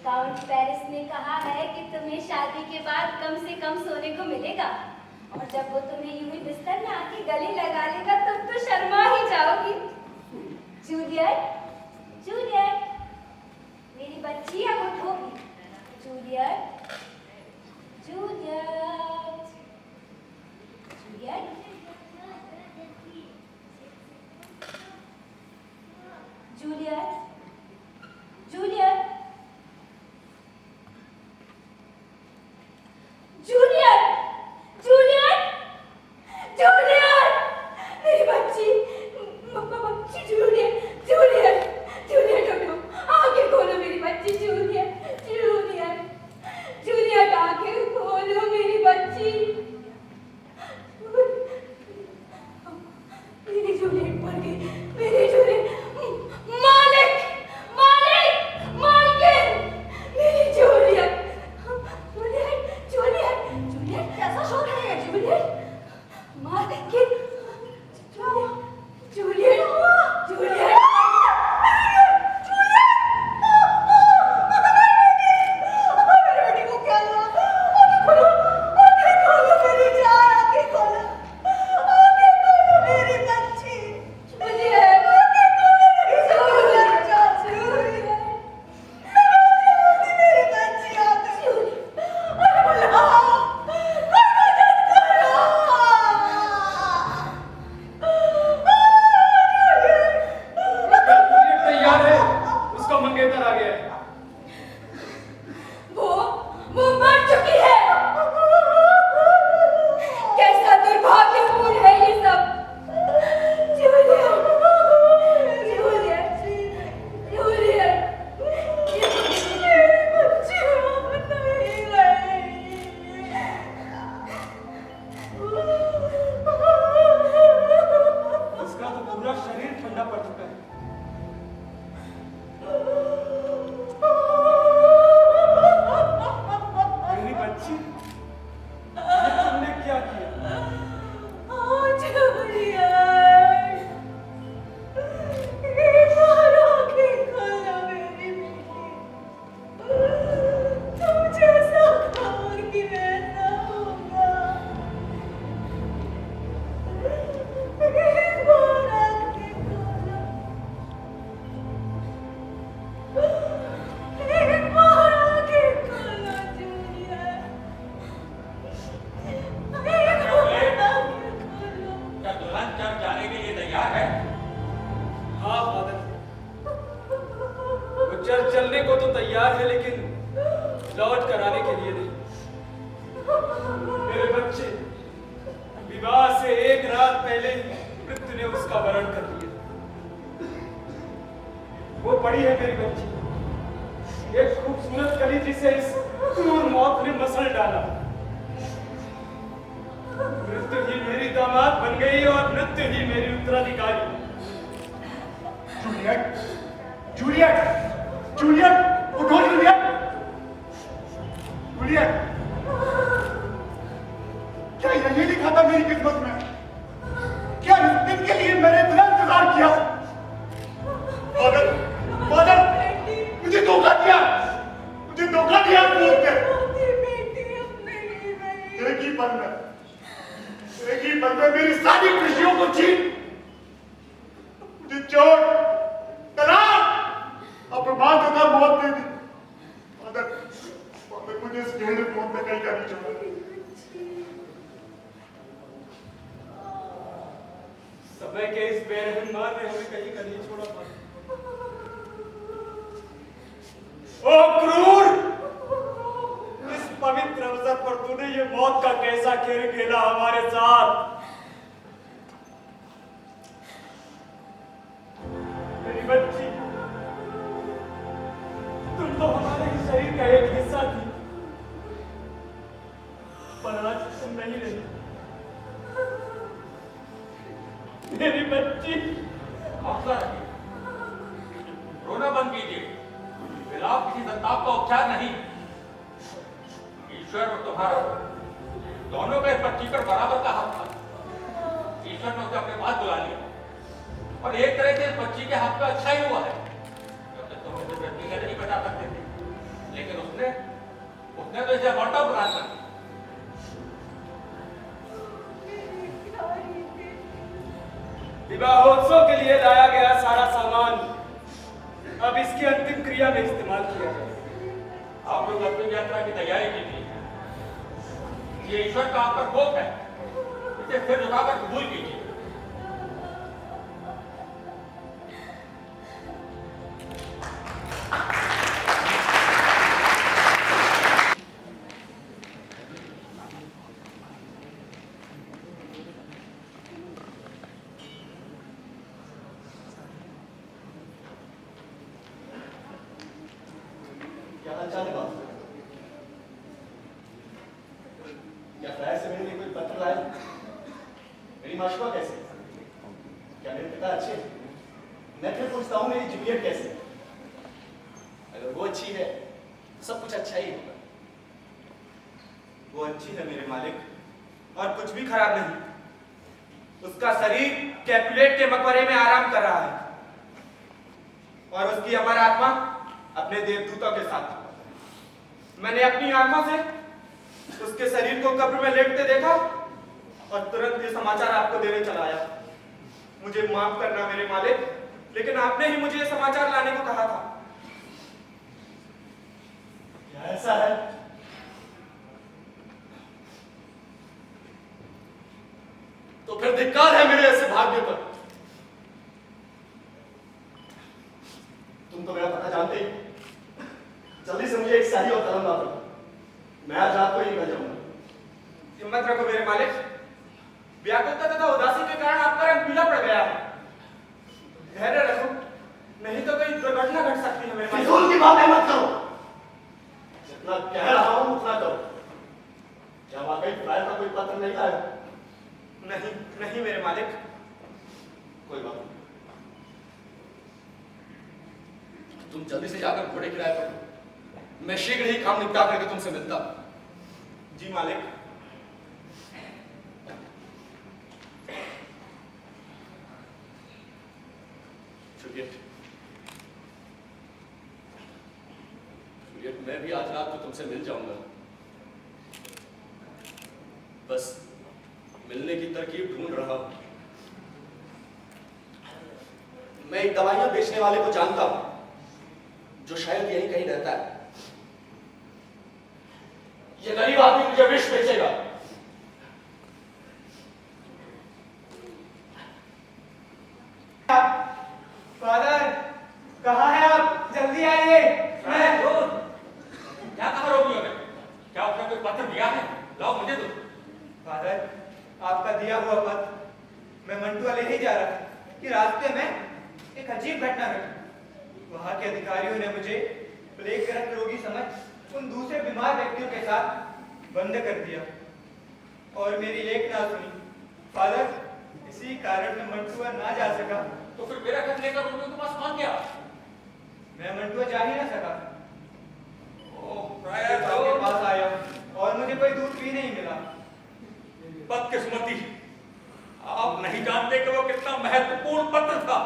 काउंट पेरिस ने कहा है कि तुम्हें शादी के बाद कम से कम सोने को मिलेगा, और जब वो तुम्हें यूं ही बिस्तर में आके गले लगा लेगा तुम तो शर्मा ही जाओगी। जूलियट, जूलियट, मेरी बच्ची अब उठोगी। Juliet, Juliet, Juliet, Juliet, Juliet, Juliet, Juliet, Juliet, मेरी बच्ची, बच्ची जूलियट, जूलियट, जूलियट उठो, आंखें खोलो मेरी बच्ची जूलियट, जूलियट, बन गई और नृत्य ही मेरी उत्तराधिकारी। जूलियट, जूलियट, जूलियट, उठो जूलियट, जूलियट, क्या यही लिखा था मेरी किस्मत में? क्या इस दिन के लिए मैंने इतना इंतजार किया? फादर, फादर, मुझे धोखा दिया, मुझे धोखा दिया एक ही पल में मेरी सारी खुशियों को छीन, मुझे चोट, तलाक, अपमान तथा मौत दे दी। फादर, फादर, मुझे इस गहरे मौत में कहीं जानी चाहिए। समय के इस बेरहम मार ने हमें कहीं का नहीं छोड़ा था। ओ क्रूर, इस पवित्र अवसर पर तूने ये मौत का कैसा खेल खेला हमारे साथ। मेरी बच्ची, तुम तो हमारे ही शरीर का एक हिस्सा थी, पर आज तुम नहीं रही। मेरी बच्ची, रोना बंद कीजिए। विलाप किसी संताप का उपचार नहीं। ईश्वर और तुम्हारा दोनों का इस बच्ची पर बराबर का हक था। ईश्वर ने उसे अपने पास बुला लिया और एक तरह से इस बच्ची के हाथ में अच्छा ही हुआ है। तुम उसे व्यक्ति का नहीं बचा सकते थे, लेकिन उसने तो इसे मर्दा प्रदान कर दिया। विवाहोत्सव के लिए लाया गया सारा सामान अब इसकी अंतिम क्रिया में इस्तेमाल किया जाए। आप लोग अंतिम यात्रा की तैयारी कीजिए। ये ईश्वर का आप पर कोप है, इसे फिर झुकाकर कबूल कीजिए। क्या हालचाल है बाबू? क्या फ्लैट से मेरे लिए कोई पत्र लाए? मेरी माशुआ कैसे? क्या मेरे पिता अच्छे? मैं फिर पूछता हूँ मेरी जूलियट कैसे? अगर वो अच्छी है सब कुछ अच्छा ही होगा। वो अच्छी है मेरे मालिक, और कुछ भी खराब नहीं। उसका शरीर कैपुलेट के मकबरे में आराम कर रहा है और उसकी अमर आत्मा अपने देवदूतों के साथ। मैंने अपनी आंखों से उसके शरीर को कब्र में लेटते देखा और तुरंत ये समाचार आपको देने चला आया। मुझे माफ करना मेरे मालिक, लेकिन आपने ही मुझे ये समाचार लाने को कहा था। क्या ऐसा है? तो फिर धिक्कार है मेरे ऐसे भाग्य पर। तुम तो मेरा पता जानते ही। जल्दी से मुझे एक स्याही और कलम ला दो। मैं आज रात को ही घर जाऊंगा। हिम्मत रखो मेरे मालिक। व्याकुलता तथा उदासी के कारण आपका रंग पीला पड़ गया है। धैर्य रखो, नहीं तो कोई दुर्घटना घट सकती है मेरे मालिक। फिजूल की बातें मत करो। जितना कह रहा हूं उतना करो। क्या वाकई फ्लाइट का कोई पत्र नहीं आया? नहीं, नहीं मेरे मालिक। कोई बात नहीं। तुम जल्दी से जाकर घोड़े किराए पर लो। मैं शीघ्र ही काम निपटा करके तुमसे मिलता हूं। जी मालिक। जूलियट, जूलियट, मैं भी आज रात को तुमसे मिल जाऊंगा। बस मिलने की तरकीब ढूंढ रहा हूं। मैं एक दवाइयां बेचने वाले को जानता हूं जो शायद यहीं कहीं रहता है। ये गरीब आदमी मुझे विष बेचेगा। फादर, कहाँ है आप? जल्दी आइए। क्या कहा रोगियों ने? क्या उसने कोई पत्र दिया है? लाओ मुझे दो। फादर, आपका दिया हुआ पत्र मैं मंटुआ ले ही जा रहा था कि रास्ते में एक अजीब घटना घटी। वहां के अधिकारियों ने मुझे प्लेग ग्रस्त रोगी समझ उन दूसरे बीमार व्यक्तियों के साथ बंद कर दिया और मेरी एक ना सुनी। फादर, इसी कारण मैं मंटुआ ना जा सका। तो फिर मेरा घर लेकर रोमियो के पास कौन गया? मैं मंटुआ जा ही ना सका। प्राय तो आपके पास आया और मुझे कोई दूध भी नहीं मिला। बदकिस्मती, आप नहीं जानते कि वो कितना महत्वपूर्ण पत्र था,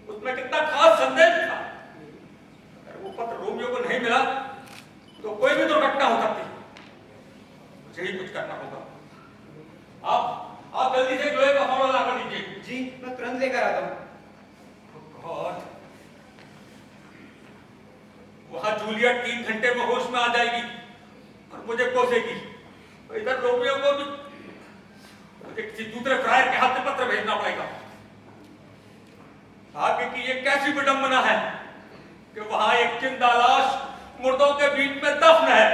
उसमें कितना खास संदेश था। अगर वो पत्र रोमियो को नहीं मिला तो कोई भी दुर्घटना हो सकती। मुझे ही कुछ करना होगा। आप जल्दी से लोहे का हौला ला कर दीजिए। जी, मैं तुरंत लेकर आता हूँ। गॉड, वहां जूलियट 3 घंटे में होश में आ जाएगी और मुझे कोसेगी। इधर रोमियो को भी मुझे किसी दूसरे फ्रायर के हाथ से पत्र भेजना पड़ेगा। आगे की ये कैसी विडंबना है कि वहां एक जिंदा लाश मुर्दों के बीच में दफन है।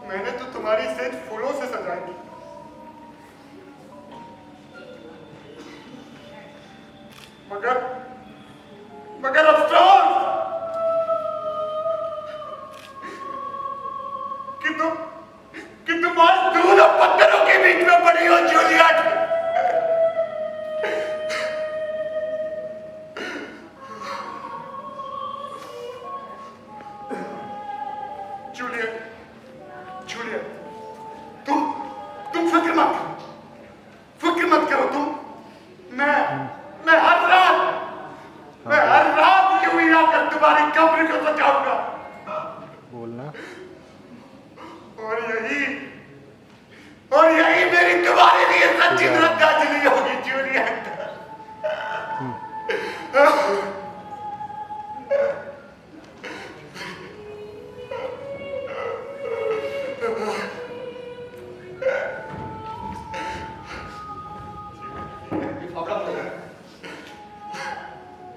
मैंने तो तुम्हारी सेज फूलों से सजाई थी, मगर अफसोस कि तुम आज दूध और पत्थरों के बीच में पड़ी हो जूलियट। जूलियट, तुम फिक्र मत करो। मैं हर रात यूं ही आकर तुम्हारी कब्र को सजाऊंगा। बोलना। और यही मेरी तुम्हारे लिए सच्ची श्रद्धांजलि होगी जूलियट।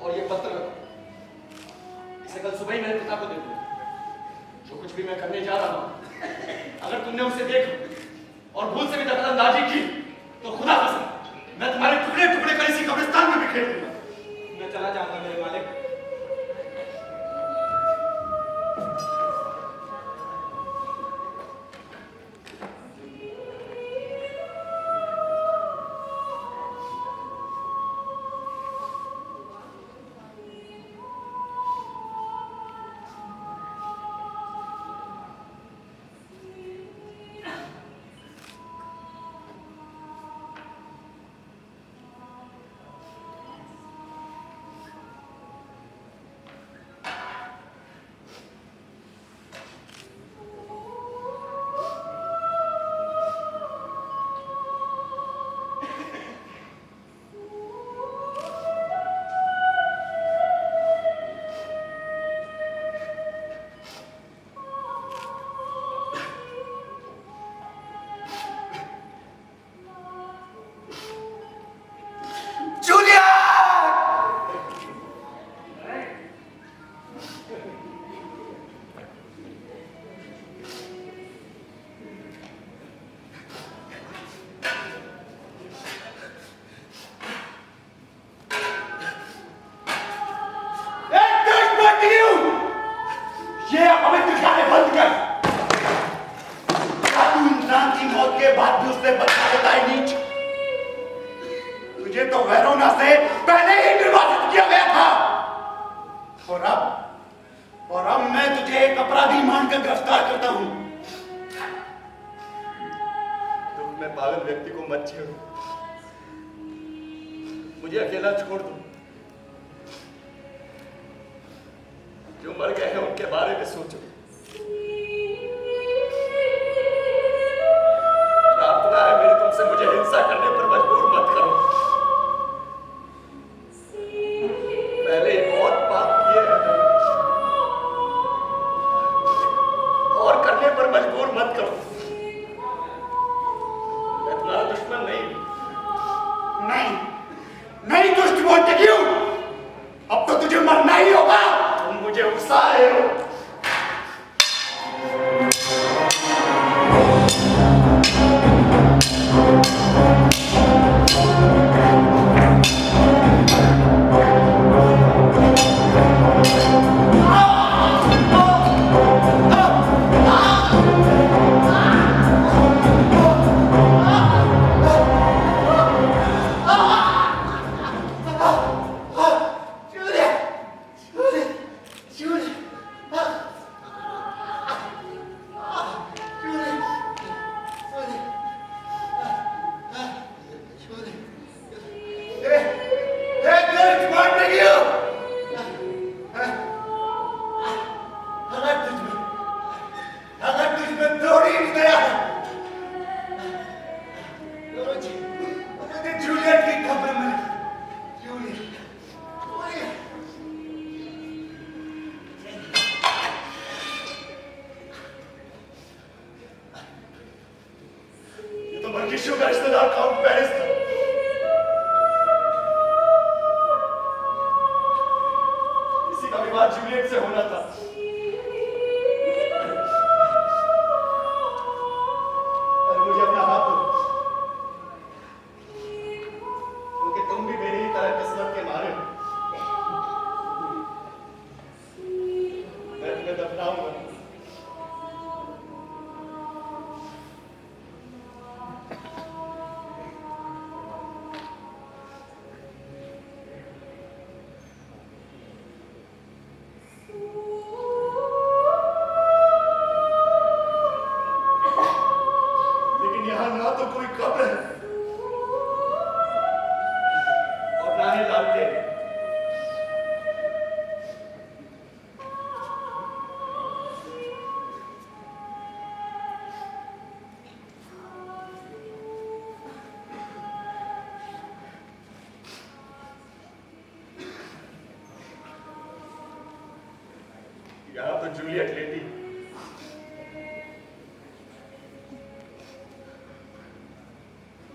और ये पत्र, इसे कल सुबह ही मेरे पिता को दे दो। जो कुछ भी मैं करने जा रहा हूं, अगर तुमने उसे देखा और भूल से भी दखलंदाजी की तो खुदा कसम मैं तुम्हारे टुकड़े टुकड़े कर इसी कब्रिस्तान में बिखेर दूंगा। मैं चला जाऊंगा मेरे मालिक। मत छेड़ो, मुझे अकेला छोड़ दो। जो मर गए हैं उनके बारे में सोचो। प्रार्थना है मेरी तुमसे, मुझे हिंसा करने पर मजबूर मत करो। पहले ही बहुत पाप किए हैं और करने पर मजबूर मत करो। मैं तुम्हारा दुश्मन नहीं। नहीं नहीं दुष्ट मॉन्टेग्यू, अब तो तुझे मरना ही होगा। तुम मुझे उकसा रहे हो। मर्किशो का रिश्तेदार काउंट पेरिस था। इसी का विवाह जूलियट से होना था। अरे मुझे अपना हाथ दो, क्योंकि तुम भी मेरी ही तरह किस्मत के मारे हो। मैं तुम्हें दफनाऊंगा। ना तो कोई कब्र है और ना ही लालते। यहां तो जूलियट लेटी,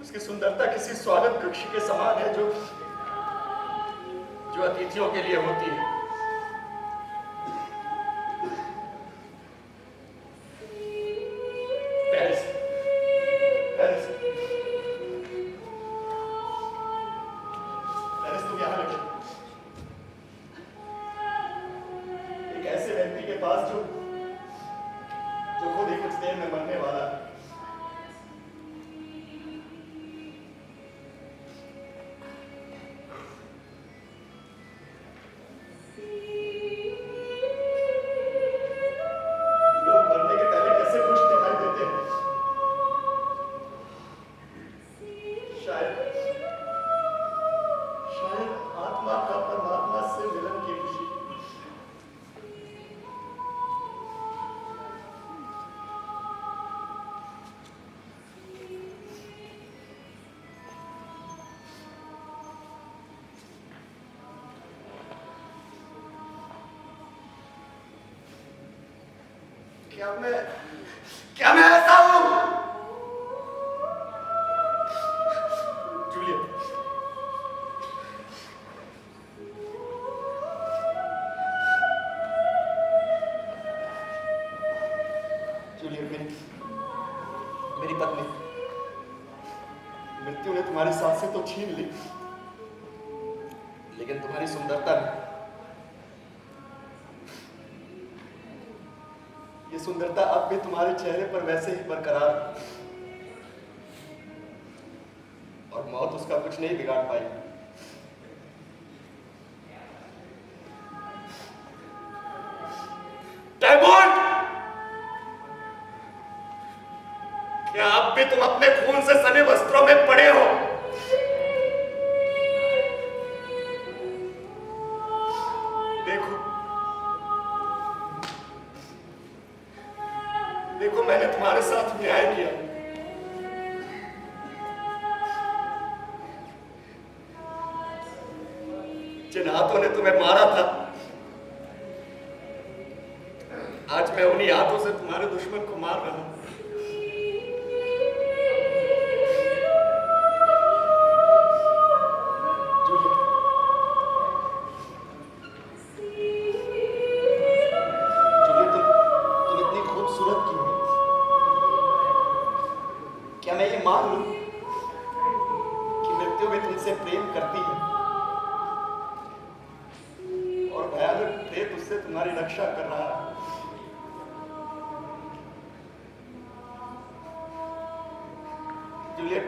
उसकी सुंदरता किसी स्वागत वृक्ष के समान है जो अतिथियों के लिए होती है। पेरिस, पेरिस, पेरिस तुम यहां बैठो। एक ऐसे व्यक्ति के पास जो खुद ही कुछ देर में मरने वाला है। क्या मैं ऐसा हूं? जूलियट, जूलियट मेरी पत्नी, मृत्यु ने तुम्हारी सांसें तो छीन ली, लेकिन तुम्हारी सुंदरता नहीं। ये सुंदरता अब भी तुम्हारे चेहरे पर वैसे ही बरकरार है और मौत उसका कुछ नहीं बिगाड़ पाई। टैबॉट, क्या आप भी कि तुम अपने खून से सने वस्त्रों में पड़े हो। देखो देखो, मैंने तुम्हारे साथ न्याय किया। जिन हाथों ने तुम्हें मारा था, आज मैं उन्हीं हाथों से तुम्हारे दुश्मन को मार रहा हूं। तुम इतनी खूबसूरत क्यों हो? क्या मैं ये मान लूं कि मृत्यु भी तुमसे प्रेम करती है और भयानक प्रेत उससे तुम्हारी रक्षा कर रहा है? जूलियट,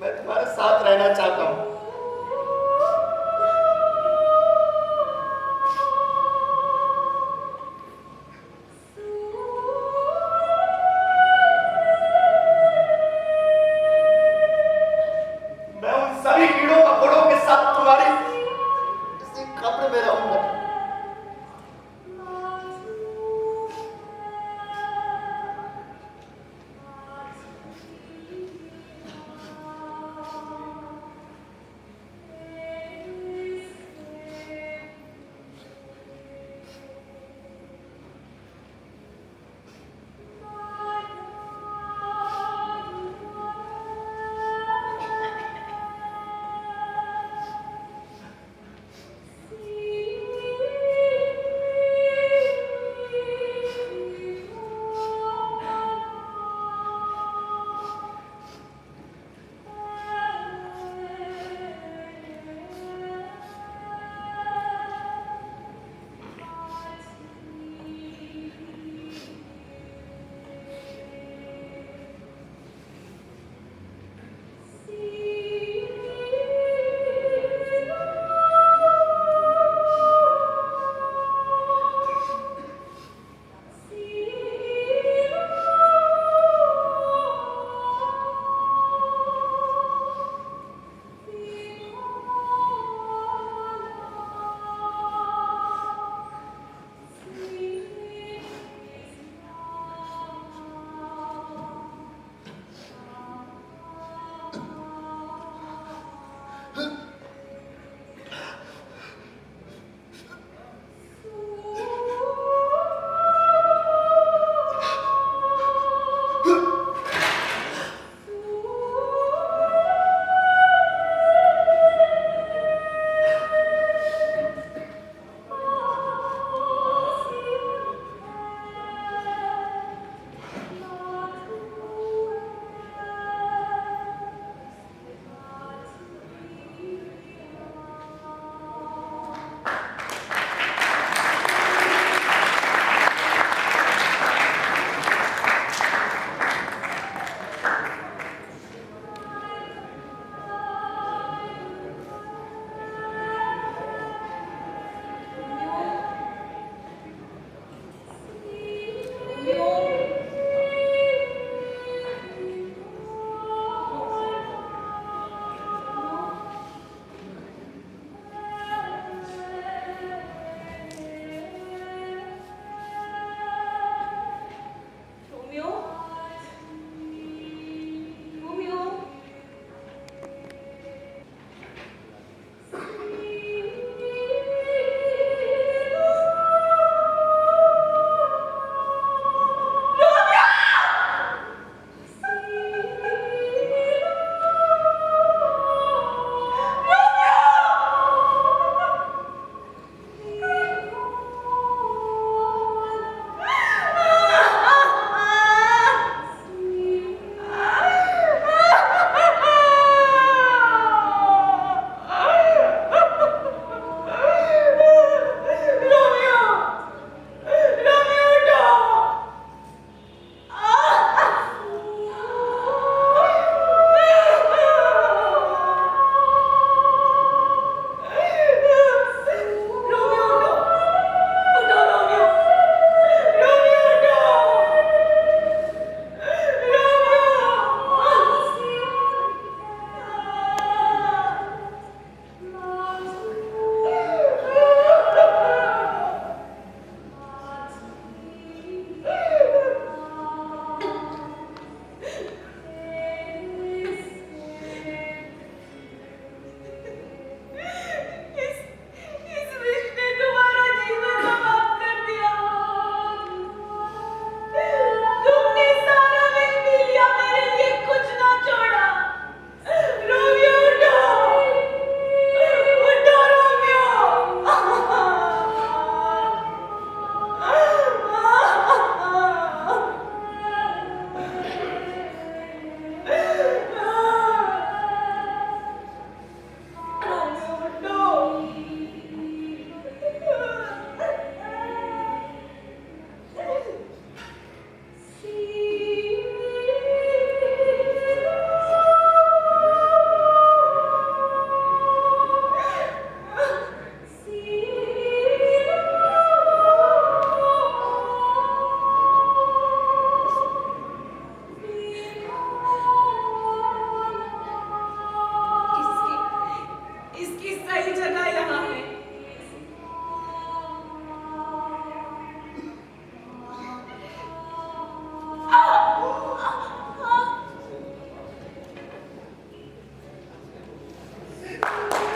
मैं तुम्हारे साथ रहना चाहता हूं। मैं उन सभी कीड़ों मकोड़ों के साथ तुम्हारी इसी कब्र में रहूंगा। लीजिए